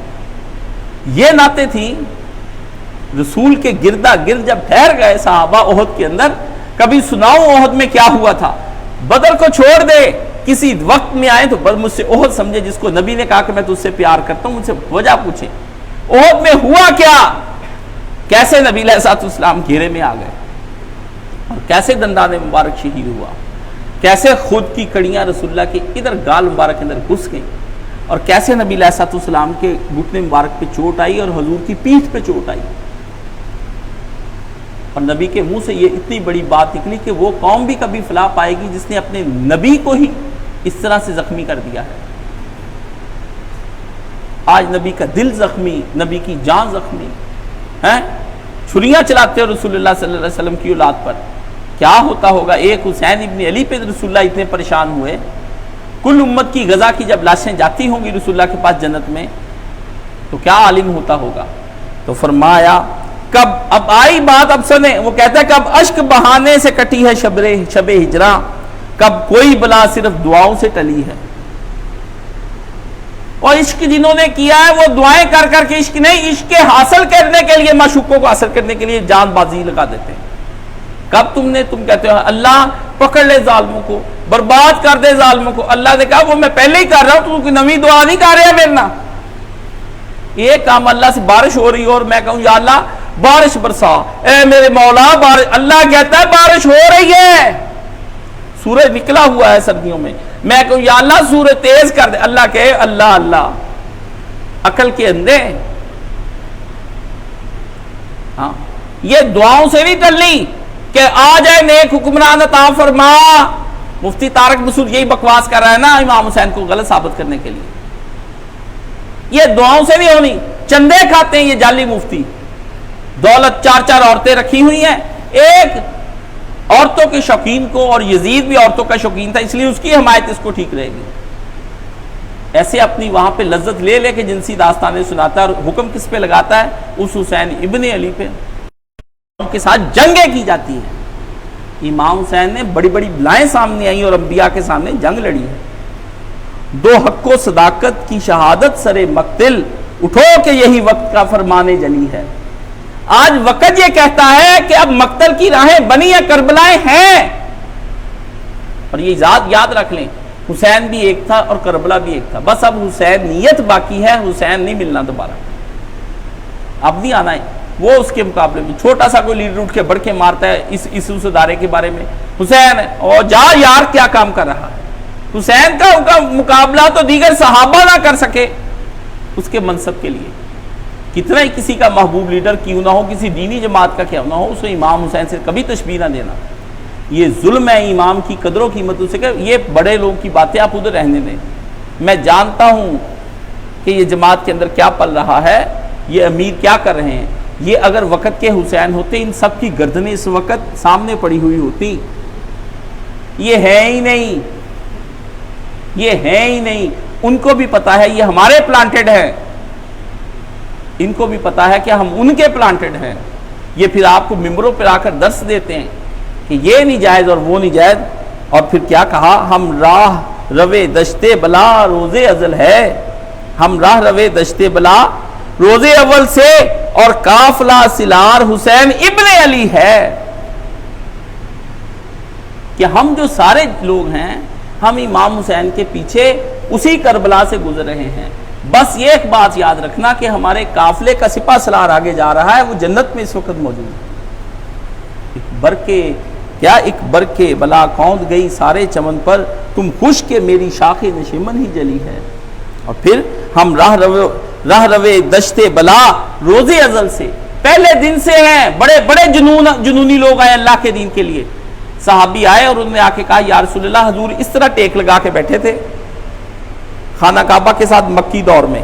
یہ نعتیں تھیں رسول کے گردا گرد جب ٹھہر گئے صحابہ احد کے اندر. کبھی سناؤ احد میں کیا ہوا تھا؟ بدر کو چھوڑ دے، کسی وقت میں آئے تو مجھ سے احد سمجھے، جس کو نبی نے کہا کہ میں تجھ سے پیار کرتا ہوں، مجھ سے وجہ پوچھے احد میں ہوا کیا، کیسے نبی علیہ الصلوۃ والسلام گھیرے میں آ گئے، اور کیسے دندان مبارک شہید ہوا، کیسے خود کی کڑیاں رسول اللہ کے ادھر گال مبارک کے اندر گھس گئیں، اور کیسے نبی علیہ الصلوۃ والسلام کے گھٹنے مبارک پہ چوٹ آئی اور حضور کی پیٹھ پہ چوٹ آئی. اور نبی کے منہ سے یہ اتنی بڑی بات نکلی کہ وہ قوم بھی کبھی فلاح پائے گی جس نے اپنے نبی کو ہی اس طرح سے زخمی کر دیا ہے. آج نبی کا دل زخمی، نبی کی جان زخمی ہیں، چھریاں چلاتے ہیں رسول اللہ صلی اللہ علیہ وسلم کی اولاد پر. کیا ہوتا ہوگا؟ ایک حسین ابن علی پہ رسول اللہ اتنے پریشان ہوئے. کل امت کی غزہ کی جب لاشیں جاتی ہوں گی رسول اللہ کے پاس جنت میں تو کیا عالم ہوتا ہوگا. تو فرمایا کب اب آئی بات، اب سنیں، وہ کہتا ہے کب اشک بہانے سے کٹی ہے شب ہجراں، کب کوئی بلا صرف دعاؤں سے ٹلی ہے. اور عشق جنہوں نے کیا ہے وہ دعائیں کر کر کے عشق نہیں، عشق کے حاصل کرنے کے لیے، معشوقوں کو حاصل کرنے کے لیے جان بازی لگا دیتے ہیں. کب تم کہتے ہو اللہ پکڑ لے ظالموں کو، برباد کر دے ظالموں کو. اللہ نے کہا وہ میں پہلے ہی کر رہا ہوں، تو کوئی نئی دعا نہیں کر رہا میرے نا. ایک کام اللہ سے بارش ہو رہی ہو اور میں کہوں یا اللہ بارش برسا، اے میرے مولا بارش، اللہ کہتا ہے بارش ہو رہی ہے، سورج نکلا ہوا ہے سردیوں میں، میں کہوں یا اللہ سورج تیز کر دے، اللہ کہے اللہ اللہ. عقل کے اندھے. ہاں یہ دعاؤں سے نہیں ٹلنی کہ آ جائے نیک حکمران عطا فرما. مفتی طارق مسعود یہی بکواس کر رہا ہے نا امام حسین کو غلط ثابت کرنے کے لیے. یہ دعاؤں سے نہیں ہونی. چندے کھاتے ہیں یہ جعلی مفتی، دولت 4 عورتیں رکھی ہوئی ہیں. ایک عورتوں کے شوقین کو، اور یزید بھی عورتوں کا شوقین تھا اس لیے اس کی حمایت اس کو ٹھیک رہے گی. ایسے اپنی وہاں پہ لذت لے لے کے جنسی داستانیں سناتا ہے، اور حکم کس پہ لگاتا ہے؟ اس حسین ابن علی پہ. ان کے ساتھ جنگیں کی جاتی ہیں. امام حسین نے بڑی بڑی بلائیں سامنے آئیں اور انبیاء کے سامنے جنگ لڑی ہے. دو حق و صداقت کی شہادت سرے مقتل، اٹھو کہ یہی وقت کا فرمانے جلی ہے. آج وقت یہ کہتا ہے کہ اب مقتل کی راہیں بنی ہیں، کربلائیں ہیں. اور یہ یاد رکھ لیں، حسین بھی ایک تھا اور کربلا بھی ایک تھا. بس اب حسین نیت باقی ہے، حسین نہیں ملنا دوبارہ. اب نہیں آنا ہے. وہ اس کے مقابلے میں چھوٹا سا کوئی لیڈر اٹھ کے بڑھ کے مارتا ہے اس ادارے کے بارے میں، حسین ہے اور جا یار کیا کام کر رہا ہے. حسین کا مقابلہ تو دیگر صحابہ نہ کر سکے اس کے منصب کے لیے. کتنا ہی کسی کا محبوب لیڈر کیوں نہ ہو، کسی دینی جماعت کا کیوں نہ ہو، اس کو امام حسین سے کبھی تشبیہ نہ دینا. یہ ظلم ہے امام کی قدر و قیمتوں سے کہ یہ بڑے لوگوں کی باتیں آپ ادھر رہنے دیں. میں جانتا ہوں کہ یہ جماعت کے اندر کیا پل رہا ہے، یہ امیر کیا کر رہے ہیں. یہ اگر وقت کے حسین ہوتے ان سب کی گردنیں اس وقت سامنے پڑی ہوئی ہوتی. یہ ہے ہی نہیں، یہ ہے ہی نہیں. ان کو بھی پتا ہے یہ ہمارے پلانٹڈ ہے، ان کو بھی پتا ہے کہ ہم ان کے پلانٹڈ ہیں. یہ پھر آپ کو ممبروں پر آ کر درس دیتے ہیں کہ یہ نہیں جائز اور وہ نہیں جائز. اور پھر کیا کہا؟ ہم راہ روے دشتے بلا روزے ازل ہے، ہم راہ روے دشتے بلا روزے اول سے، اور قافلہ سلار حسین ابن علی ہے. کہ ہم جو سارے لوگ ہیں ہم امام حسین کے پیچھے اسی کربلا سے گزر رہے ہیں. بس یہ ایک بات یاد رکھنا کہ ہمارے قافلے کا سپہ سالار آگے جا رہا ہے، وہ جنت میں اس وقت موجود ہے۔ ایک برکے بلا کوند گئی سارے چمن پر، تم خوش کہ میری شاخ نشیمن ہی جلی ہے۔ اور پھر ہم راہ روے دشت بلا روز ازل سے، پہلے دن سے ہیں، بڑے بڑے جنونی لوگ آئے اللہ کے دین کے لیے۔ صحابی آئے اور انہوں نے آ کے کہا یا رسول اللہ، حضور اس طرح ٹیک لگا کے بیٹھے تھے خانہ کعبہ کے ساتھ مکی دور میں،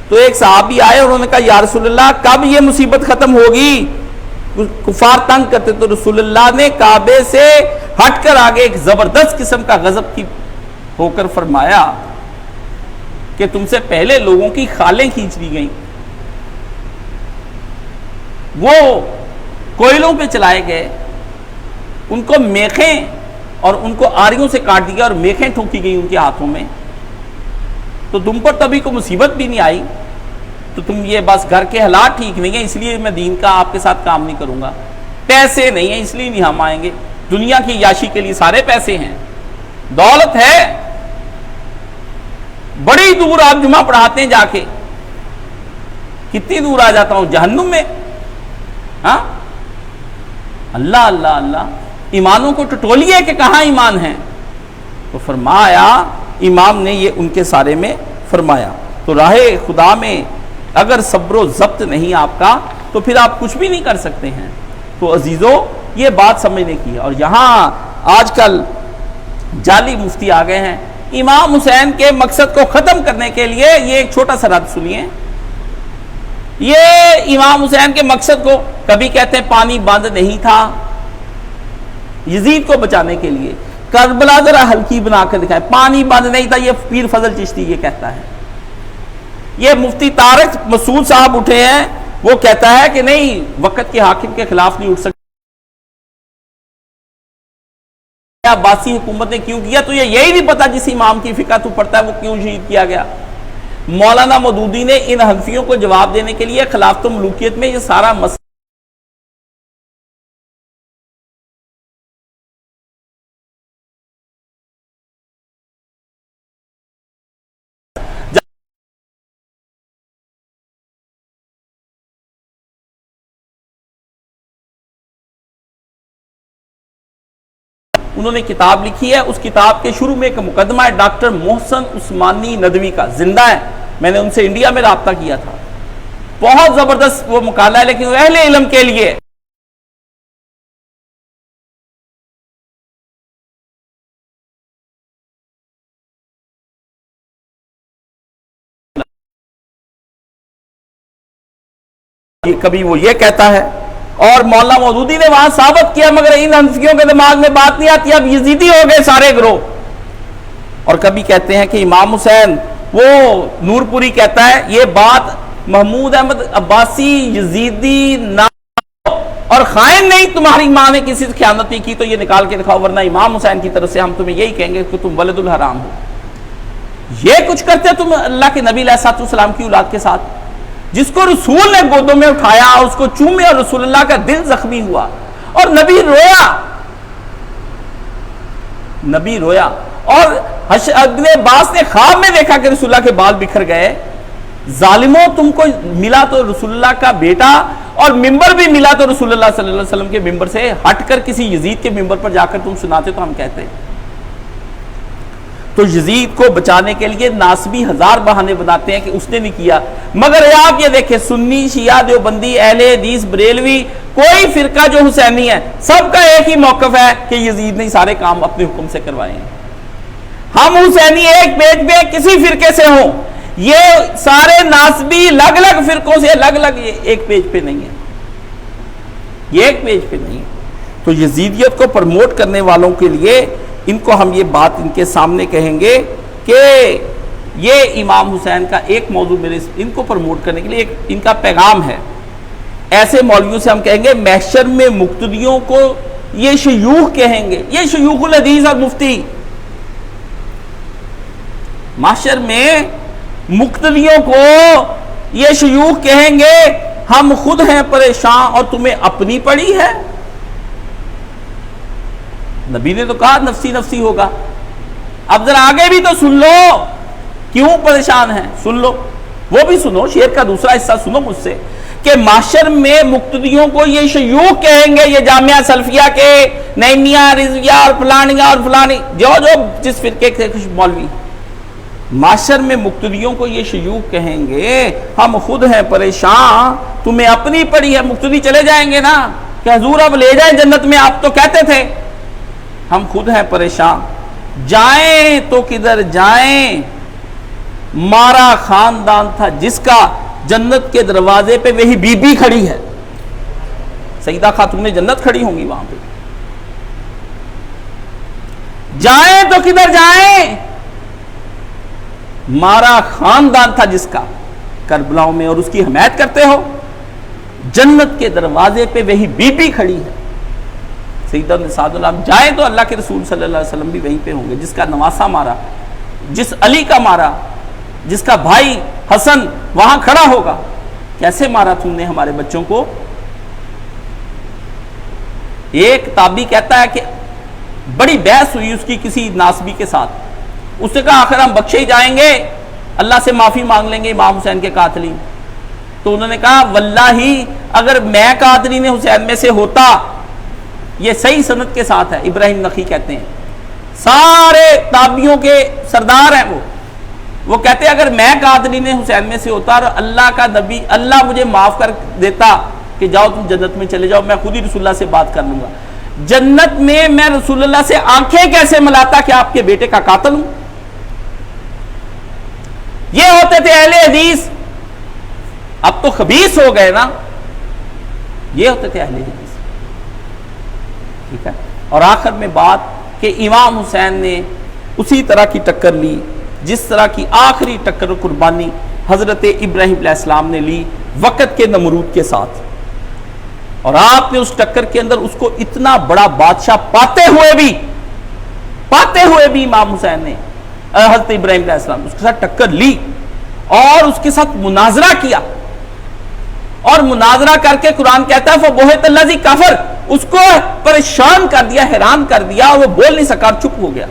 تو ایک صحابی آئے اور انہوں نے کہا یا رسول اللہ کب یہ مصیبت ختم ہوگی، کفار تنگ کرتے، تو رسول اللہ نے کعبے سے ہٹ کر آگے ایک زبردست قسم کا غضب کی ہو کر فرمایا کہ تم سے پہلے لوگوں کی خالیں کھینچ دی گئیں، وہ کوئلوں پہ چلائے گئے، ان کو میخیں اور ان کو آریوں سے کاٹ دیا اور میخیں ٹھوکی گئی ان کے ہاتھوں میں، تو تم پر تبھی کوئی مصیبت بھی نہیں آئی، تو تم یہ بس گھر کے حالات ٹھیک نہیں ہیں اس لیے میں دین کا آپ کے ساتھ کام نہیں کروں گا، پیسے نہیں ہیں اس لیے نہیں ہم آئیں گے، دنیا کی عیاشی کے لیے سارے پیسے ہیں، دولت ہے، بڑی دور آپ جمعہ پڑھاتے ہیں جا کے، کتنی دور آ جاتا ہوں جہنم میں، ہاں اللہ اللہ اللہ، ایمانوں کو ٹٹولیے کہ کہاں ایمان ہیں، تو فرمایا امام نے یہ ان کے سارے میں فرمایا۔ تو راہ خدا میں اگر صبر و ضبط نہیں آپ کا تو پھر آپ کچھ بھی نہیں کر سکتے ہیں۔ تو عزیزو یہ بات سمجھنے کی ہے، اور یہاں آج کل جعلی مفتی آ گئے ہیں، امام حسین کے مقصد کو ختم کرنے کے لیے یہ ایک چھوٹا سا رد سنیے، یہ امام حسین کے مقصد کو کبھی کہتے ہیں پانی بند نہیں تھا یزید کو بچانے کے لیے، کربلا ذرا ہلکی بنا کر دکھائے، پانی بند نہیں تھا، یہ پیر فضل چشتی یہ کہتا ہے۔ یہ مفتی طارق مسعود صاحب اٹھے ہیں، وہ کہتا ہے کہ نہیں وقت کے حاکم کے خلاف نہیں اٹھ سکتے، عباسی حکومت نے کیوں کیا، تو یہ یہی نہیں پتا جس امام کی فقہ تو پڑھتا ہے وہ کیوں شہید کیا گیا۔ مولانا مودودی نے ان حنفیوں کو جواب دینے کے لیے خلافت و ملوکیت میں یہ سارا مسئلہ انہوں نے کتاب لکھی ہے، اس کتاب کے شروع میں ایک مقدمہ ہے ڈاکٹر محسن عثمانی ندوی کا، زندہ ہے، میں نے ان سے انڈیا میں رابطہ کیا تھا، بہت زبردست وہ مقالہ ہے، لیکن اہل علم کے لیے کبھی وہ یہ کہتا ہے، اور مولانا مودودی نے وہاں ثابت کیا، مگر ان حنفیوں کے دماغ میں بات نہیں آتی، اب یزیدی ہو گئے سارے گروہ۔ اور کبھی کہتے ہیں کہ امام حسین، وہ نور پوری کہتا ہے یہ بات محمود احمد عباسی یزیدی اور خائن نہیں، تمہاری ماں نے کسی سے خیانت نہیں کی تو یہ نکال کے دکھاؤ، ورنہ امام حسین کی طرف سے ہم تمہیں یہی کہیں گے کہ تم ولد الحرام ہو۔ یہ کچھ کرتے تم اللہ کے نبی علیہ الصلوۃ والسلام کی اولاد کے ساتھ، جس کو رسول نے گودوں میں اٹھایا اور اس کو چومے اور رسول اللہ کا دل زخمی ہوا اور نبی رویا اور ابن عباس نے خواب میں دیکھا کہ رسول اللہ کے بال بکھر گئے۔ ظالموں، تم کو ملا تو رسول اللہ کا بیٹا اور ممبر بھی ملا تو رسول اللہ صلی اللہ علیہ وسلم کے ممبر سے ہٹ کر کسی یزید کے ممبر پر جا کر تم سناتے تو ہم کہتے ہیں۔ تو یزید کو بچانے کے لیے ناسبی ہزار بہانے بناتے ہیں کہ اس نے نہیں کیا، مگر آپ یہ دیکھیں سنی، شیعہ، دیوبندی، اہل حدیث، بریلوی، کوئی فرقہ جو حسینی ہے، سب کا ایک ہی موقف ہے کہ یزید نے سارے کام اپنے حکم سے کروائے ہیں۔ ہم حسینی ایک پیج پہ کسی فرقے سے ہوں، یہ سارے ناسبی الگ الگ فرقوں سے الگ الگ ایک پیج پہ نہیں ہے، یہ ایک پیج پہ نہیں ہے۔ تو یزیدیت کو پروموٹ کرنے والوں کے لیے ان کو ہم یہ بات ان کے سامنے کہیں گے کہ یہ امام حسین کا ایک موضوع میرے ان کو پروموٹ کرنے کے لیے ایک ان کا پیغام ہے۔ ایسے مولویوں سے ہم کہیں گے محشر میں مقتدیوں کو یہ شیوخ کہیں گے، یہ شیوخ الحدیث اور مفتی، محشر میں مقتدیوں کو یہ شیوخ کہیں گے ہم خود ہیں پریشان اور تمہیں اپنی پڑی ہے۔ نبی نے تو کہا نفسی نفسی ہوگا، اب ذرا آگے بھی تو سن لو، کیوں پریشان ہیں؟ سن لو، وہ بھی سنو، شعر کا دوسرا حصہ سنو مجھ سے، کہ معاشر میں مقتدیوں کو یہ شیوخ کہیں گے، یہ جامعہ سلفیہ کے نعیمیہ، رضویہ اور فلانیہ اور فلانی جو جس فرقے کے کچھ مولوی، معاشر میں مقتدیوں کو یہ شیوخ کہیں گے ہم خود ہیں پریشان، تمہیں اپنی پڑی ہے۔ مقتدی چلے جائیں گے نا کہ حضور اب لے جائیں جنت میں، آپ تو کہتے تھے ہم خود ہیں پریشان، جائیں تو کدھر جائیں، مارا خاندان تھا جس کا، جنت کے دروازے پہ وہی بی بی کھڑی ہے، سیدہ خاتون جنت کھڑی ہوں گی وہاں پہ، جائیں تو کدھر جائیں، مارا خاندان تھا جس کا کربلاؤں میں، اور اس کی حمایت کرتے ہو، جنت کے دروازے پہ وہی بی بی کھڑی ہے سیدہ نساء العالم، جائیں تو اللہ کے رسول صلی اللہ علیہ وسلم بھی وہیں پہ ہوں گے، جس کا نواسہ مارا، جس علی کا مارا، جس کا بھائی حسن وہاں کھڑا ہوگا، کیسے مارا تم نے ہمارے بچوں کو؟ ایک تابعی کہتا ہے کہ بڑی بحث ہوئی اس کی کسی ناسبی کے ساتھ، اس نے کہا آخر ہم بخشے ہی جائیں گے، اللہ سے معافی مانگ لیں گے امام حسین کے قاتلین، تو انہوں نے کہا واللہ اگر میں قاتلین حسین میں سے ہوتا، یہ صحیح سند کے ساتھ ہے، ابراہیم نخی کہتے ہیں، سارے تابعیوں کے سردار ہیں وہ کہتے ہیں اگر میں قاتلین حسین میں سے ہوتا اور اللہ کا نبی، اللہ مجھے معاف کر دیتا کہ جاؤ تم جنت میں چلے جاؤ، میں خود ہی رسول اللہ سے بات کر لوں گا، جنت میں میں رسول اللہ سے آنکھیں کیسے ملاتا کہ آپ کے بیٹے کا قاتل ہوں؟ یہ ہوتے تھے اہل حدیث، اب تو خبیث ہو گئے نا، یہ ہوتے تھے اہل حدیث، ٹھیک ہے۔ اور آخر میں بات کہ امام حسین نے اسی طرح کی ٹکر لی جس طرح کی آخری ٹکر و قربانی حضرت ابراہیم علیہ السلام نے لی وقت کے نمرود کے ساتھ، اور آپ نے اس ٹکر کے اندر اس کو اتنا بڑا بادشاہ پاتے ہوئے بھی امام حسین نے حضرت ابراہیم علیہ السلام اس کے ساتھ ٹکر لی اور اس کے ساتھ مناظرہ کیا، اور مناظرہ کر کے قرآن کہتا ہے فَبُہِتَ الَّذِي کَفَرَ، اس کو پریشان کر دیا، حیران کر دیا، وہ بول نہیں سکا، چپ ہو گیا۔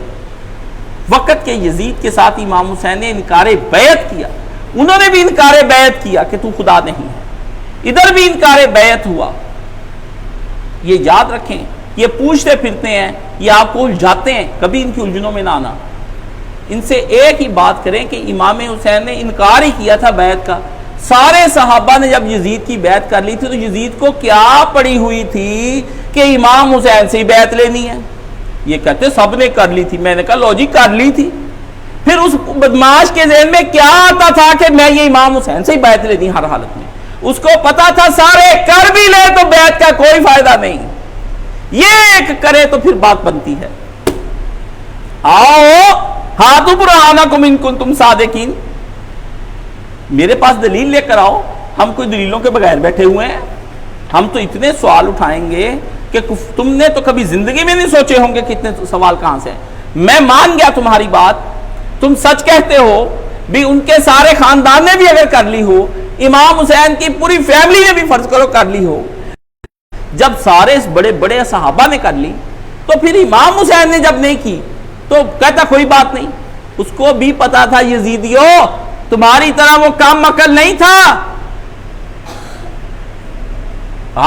وقت کے یزید کے ساتھ امام حسین نے انکار بیعت کیا، انہوں نے بھی انکار بیعت کیا کہ تو خدا نہیں ہے، ادھر بھی انکار بیعت ہوا۔ یہ یاد رکھیں، یہ پوچھتے پھرتے ہیں، یہ آپ کو الجھاتے ہیں، کبھی ان کی الجھنوں میں نہ آنا، ان سے ایک ہی بات کریں کہ امام حسین نے انکار ہی کیا تھا بیعت کا، سارے صحابہ نے جب یزید کی بیعت کر لی تھی تو یزید کو کیا پڑی ہوئی تھی کہ امام حسین سے ہی بیعت لینی ہے؟ یہ کہتے سب نے کر لی تھی، میں نے کہا لو جی کر لی تھی، پھر اس بدماش کے ذہن میں کیا آتا تھا کہ میں یہ امام حسین سے ہی بیعت لینی ہر حالت میں؟ اس کو پتا تھا سارے کر بھی لے تو بیعت کا کوئی فائدہ نہیں، یہ ایک کرے تو پھر بات بنتی ہے۔ آؤ ہاتھوں برہانکم ان کنتم صادقین، میرے پاس دلیل لے کر آؤ، ہم کوئی دلیلوں کے بغیر بیٹھے ہوئے ہیں، ہم تو اتنے سوال اٹھائیں گے کہ تم نے تو کبھی زندگی میں نہیں سوچے ہوں گے کتنے سوال کہاں سے ہیں۔ میں مان گیا تمہاری بات، تم سچ کہتے ہو بھی، ان کے سارے خاندان نے بھی اگر کر لی ہو، امام حسین کی پوری فیملی نے بھی فرض کرو کر لی ہو، جب سارے بڑے بڑے صحابہ نے کر لی تو پھر امام حسین نے جب نہیں کی تو کہتا کوئی بات نہیں، اس کو بھی پتا تھا یزیدیو تمہاری طرح وہ کام عقل نہیں تھا،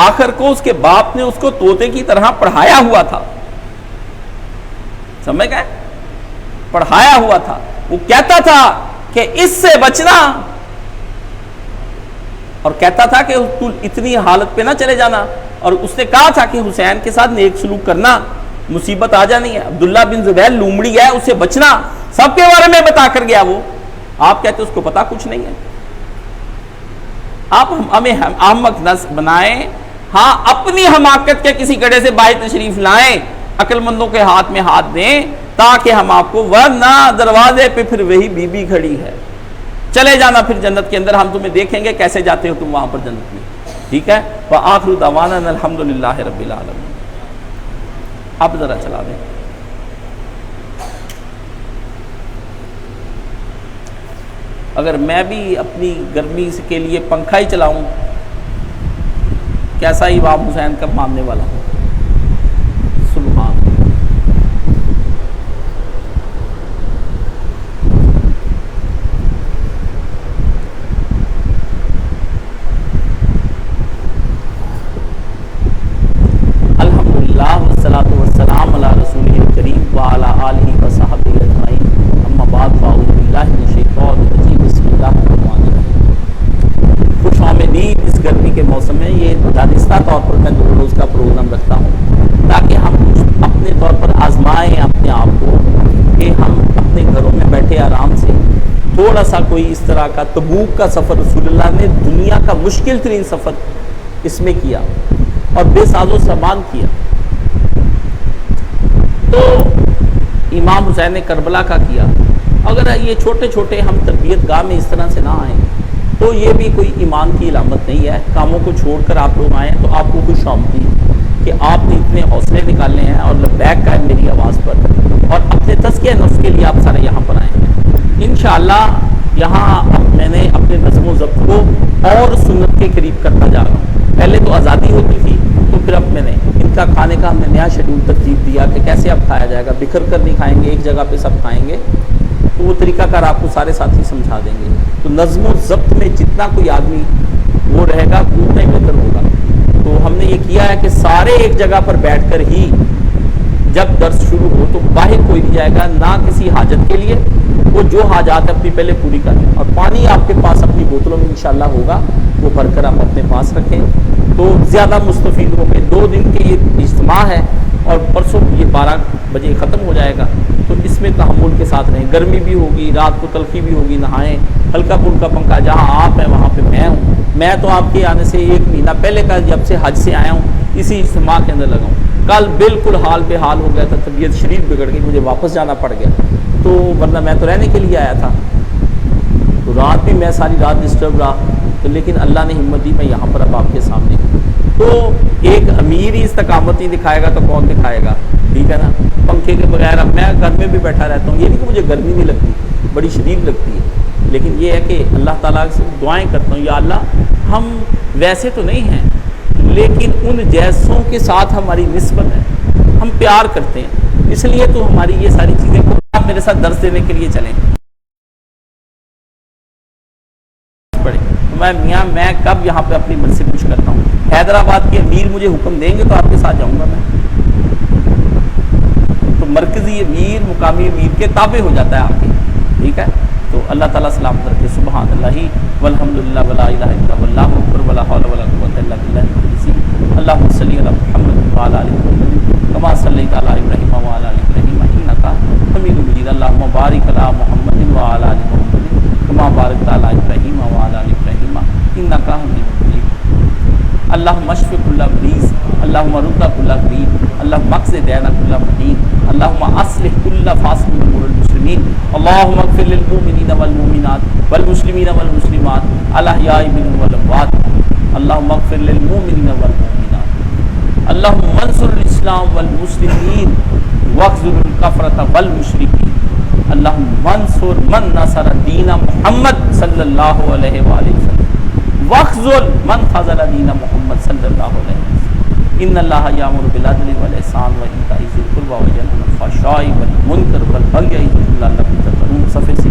آخر کو اس کے باپ نے اس کو طوطے کی طرح پڑھایا ہوا تھا، سمجھ گئے، پڑھایا ہوا تھا، وہ کہتا تھا کہ اس سے بچنا، اور کہتا تھا کہ تو اتنی حالت پہ نہ چلے جانا، اور اس نے کہا تھا کہ حسین کے ساتھ نیک سلوک کرنا، مصیبت آ جانی ہے، عبداللہ بن زبیر لومڑی ہے، اسے بچنا، سب کے بارے میں بتا کر گیا وہ، آپ کہتے اس کو پتا کچھ نہیں ہے۔ آپ ہمیں احمق نہ بنائیں، ہاں اپنی حماقت کے کسی گڑھے سے باہر تشریف لائیں، عقل مندوں کے ہاتھ میں ہاتھ دیں تاکہ ہم آپ کو، ورنہ دروازے پہ پھر وہی بی بی کھڑی ہے، چلے جانا پھر جنت کے اندر، ہم تمہیں دیکھیں گے کیسے جاتے ہو تم وہاں پر جنت میں، ٹھیک ہے۔ وآخر دعوانا الحمدللہ رب العالمین۔ اب ذرا چلا دیں، اگر میں بھی اپنی گرمی کے لیے پنکھا ہی چلاؤں، کیسا امام حسین کا ماننے والا ہوں، سبحان روزانہ طور پر میں 2 روز کا پروگرام رکھتا ہوں تاکہ ہم کچھ اپنے طور پر آزمائیں اپنے آپ کو کہ ہم اپنے گھروں میں بیٹھے آرام سے تھوڑا سا کوئی اس طرح کا تبوک کا سفر رسول اللہ نے دنیا کا مشکل ترین سفر اس میں کیا اور بے ساز و سامان کیا. تو امام حسین نے کربلا کا کیا. اگر یہ چھوٹے چھوٹے ہم تربیت گاہ میں اس طرح سے نہ آئیں تو یہ بھی کوئی ایمان کی علامت نہیں ہے. کاموں کو چھوڑ کر آپ لوگ آئیں تو آپ کو خوش آمدید کہ آپ نے اتنے حوصلے نکالنے ہیں اور لبیک کا ہے میری آواز پر اور اپنے تزکیہ نفس کے لیے آپ سارے یہاں پر آئے ہیں. انشاءاللہ یہاں میں نے اپنے نظم و ضبط کو اور سنت کے قریب کرتا جا رہا ہوں. پہلے تو آزادی ہوتی تھی تو پھر اب میں نے ان کا کھانے کا ہم نے نیا شیڈول ترتیب دیا کہ کیسے اب کھایا جائے گا. بکھر کر نہیں کھائیں گے, ایک جگہ پہ سب کھائیں گے. تو وہ طریقہ کار آپ کو سارے ساتھی سمجھا دیں گے. تو نظم و ضبط میں جتنا کوئی آدمی وہ رہے گا اتنا ہی بہتر ہوگا. تو ہم نے یہ کیا ہے کہ سارے ایک جگہ پر بیٹھ کر ہی جب درس شروع ہو تو باہر کوئی نہیں جائے گا, نہ کسی حاجت کے لیے. وہ جو حاجات اپنی پہلے پوری کر لیں. اور پانی آپ کے پاس اپنی بوتلوں میں انشاءاللہ ہوگا, وہ بھر کر آپ اپنے پاس رکھیں تو زیادہ مستفید ہوں گے. 2 دن کے یہ اجتماع ہے اور پرسوں یہ 12 بجے ختم ہو جائے گا. تو اس میں تحمل کے ساتھ رہیں. گرمی بھی ہوگی, رات کو تلخی بھی ہوگی, نہائیں. ہلکا پھلکا پنکھا, جہاں آپ ہیں وہاں پہ میں ہوں. میں تو آپ کے آنے سے 1 مہینہ پہلے کا جب سے حج سے آیا ہوں اسی اجتماع کے اندر لگا ہوں. کل بالکل حال بے حال ہو گیا تھا, طبیعت شدید بگڑ گئی, مجھے واپس جانا پڑ گیا. تو ورنہ میں تو رہنے کے لیے آیا تھا. تو رات بھی میں ساری رات ڈسٹرب رہا, تو لیکن اللہ نے ہمت دی, میں یہاں پر اب آپ کے سامنے. تو ایک امیر ہی استقامت نہیں دکھائے گا تو کون دکھائے گا, ٹھیک ہے نا. پنکھے کے بغیر اب میں گھر میں بھی بیٹھا رہتا ہوں. یہ نہیں کہ مجھے گرمی نہیں لگتی, بڑی شدید لگتی ہے, لیکن یہ ہے کہ اللہ تعالیٰ سے دعائیں کرتا ہوں, یا اللہ ہم ویسے تو نہیں ہیں لیکن ان جیسوں کے ساتھ ہماری نسبت ہے, ہم پیار کرتے ہیں, اس لیے تو ہماری یہ ساری چیزیں کو آپ میرے ساتھ درس دینے کے لیے چلیں پڑے. تو میاں میں کب یہاں پہ اپنی من سے کچھ کرتا ہوں. حیدرآباد کے امیر مجھے حکم دیں گے تو آپ کے ساتھ جاؤں گا میں. تو مرکزی امیر مقامی امیر کے تابع ہو جاتا ہے آپ کے, ٹھیک ہے. تو اللہ تعالیٰ سلامت رکھے. سبحان اللہ والحمدللہ ولا الہ الا اللہ اکبر ولا حول ولا قوۃ الا باللہ العظیم. اللہم صلی علی محمد وعلی آل محمد کما صلیت علی ابراہیم وعلی آل ابراہیم انک حمید مجید. اللہم بارک علی محمد وعلی آل محمد کما بارکت علی ابراہیم وعلی آل ابراہیم انک حمید مجید. اللہم اشف کل مریض, اللہم رد کل غریب, اللہم اقض دین کل مدین, اللہم اصلح کل فاسد من امور المسلمین. اللہم اغفر للمؤمنین والمؤمنات والمسلمین والمسلمات الاحیاء منهم والاموات. اللہم اغفر للمؤمنین والمؤمنات. اللہم انصر الاسلام والمسلمین واخذل الکفرۃ والمشرکین. اللہم انصر من نصر دین محمد صلی اللہ علیہ وآلہ وسلم واخذل من خذل دین محمد صلی اللہ علیہ وسلم. ان اللہ یامر بالعدل والاحسان وایتاء ذی القربى وینہی عن الفحشاء والمنکر والبغی یعظکم لعلکم تذکرون. صفحے سے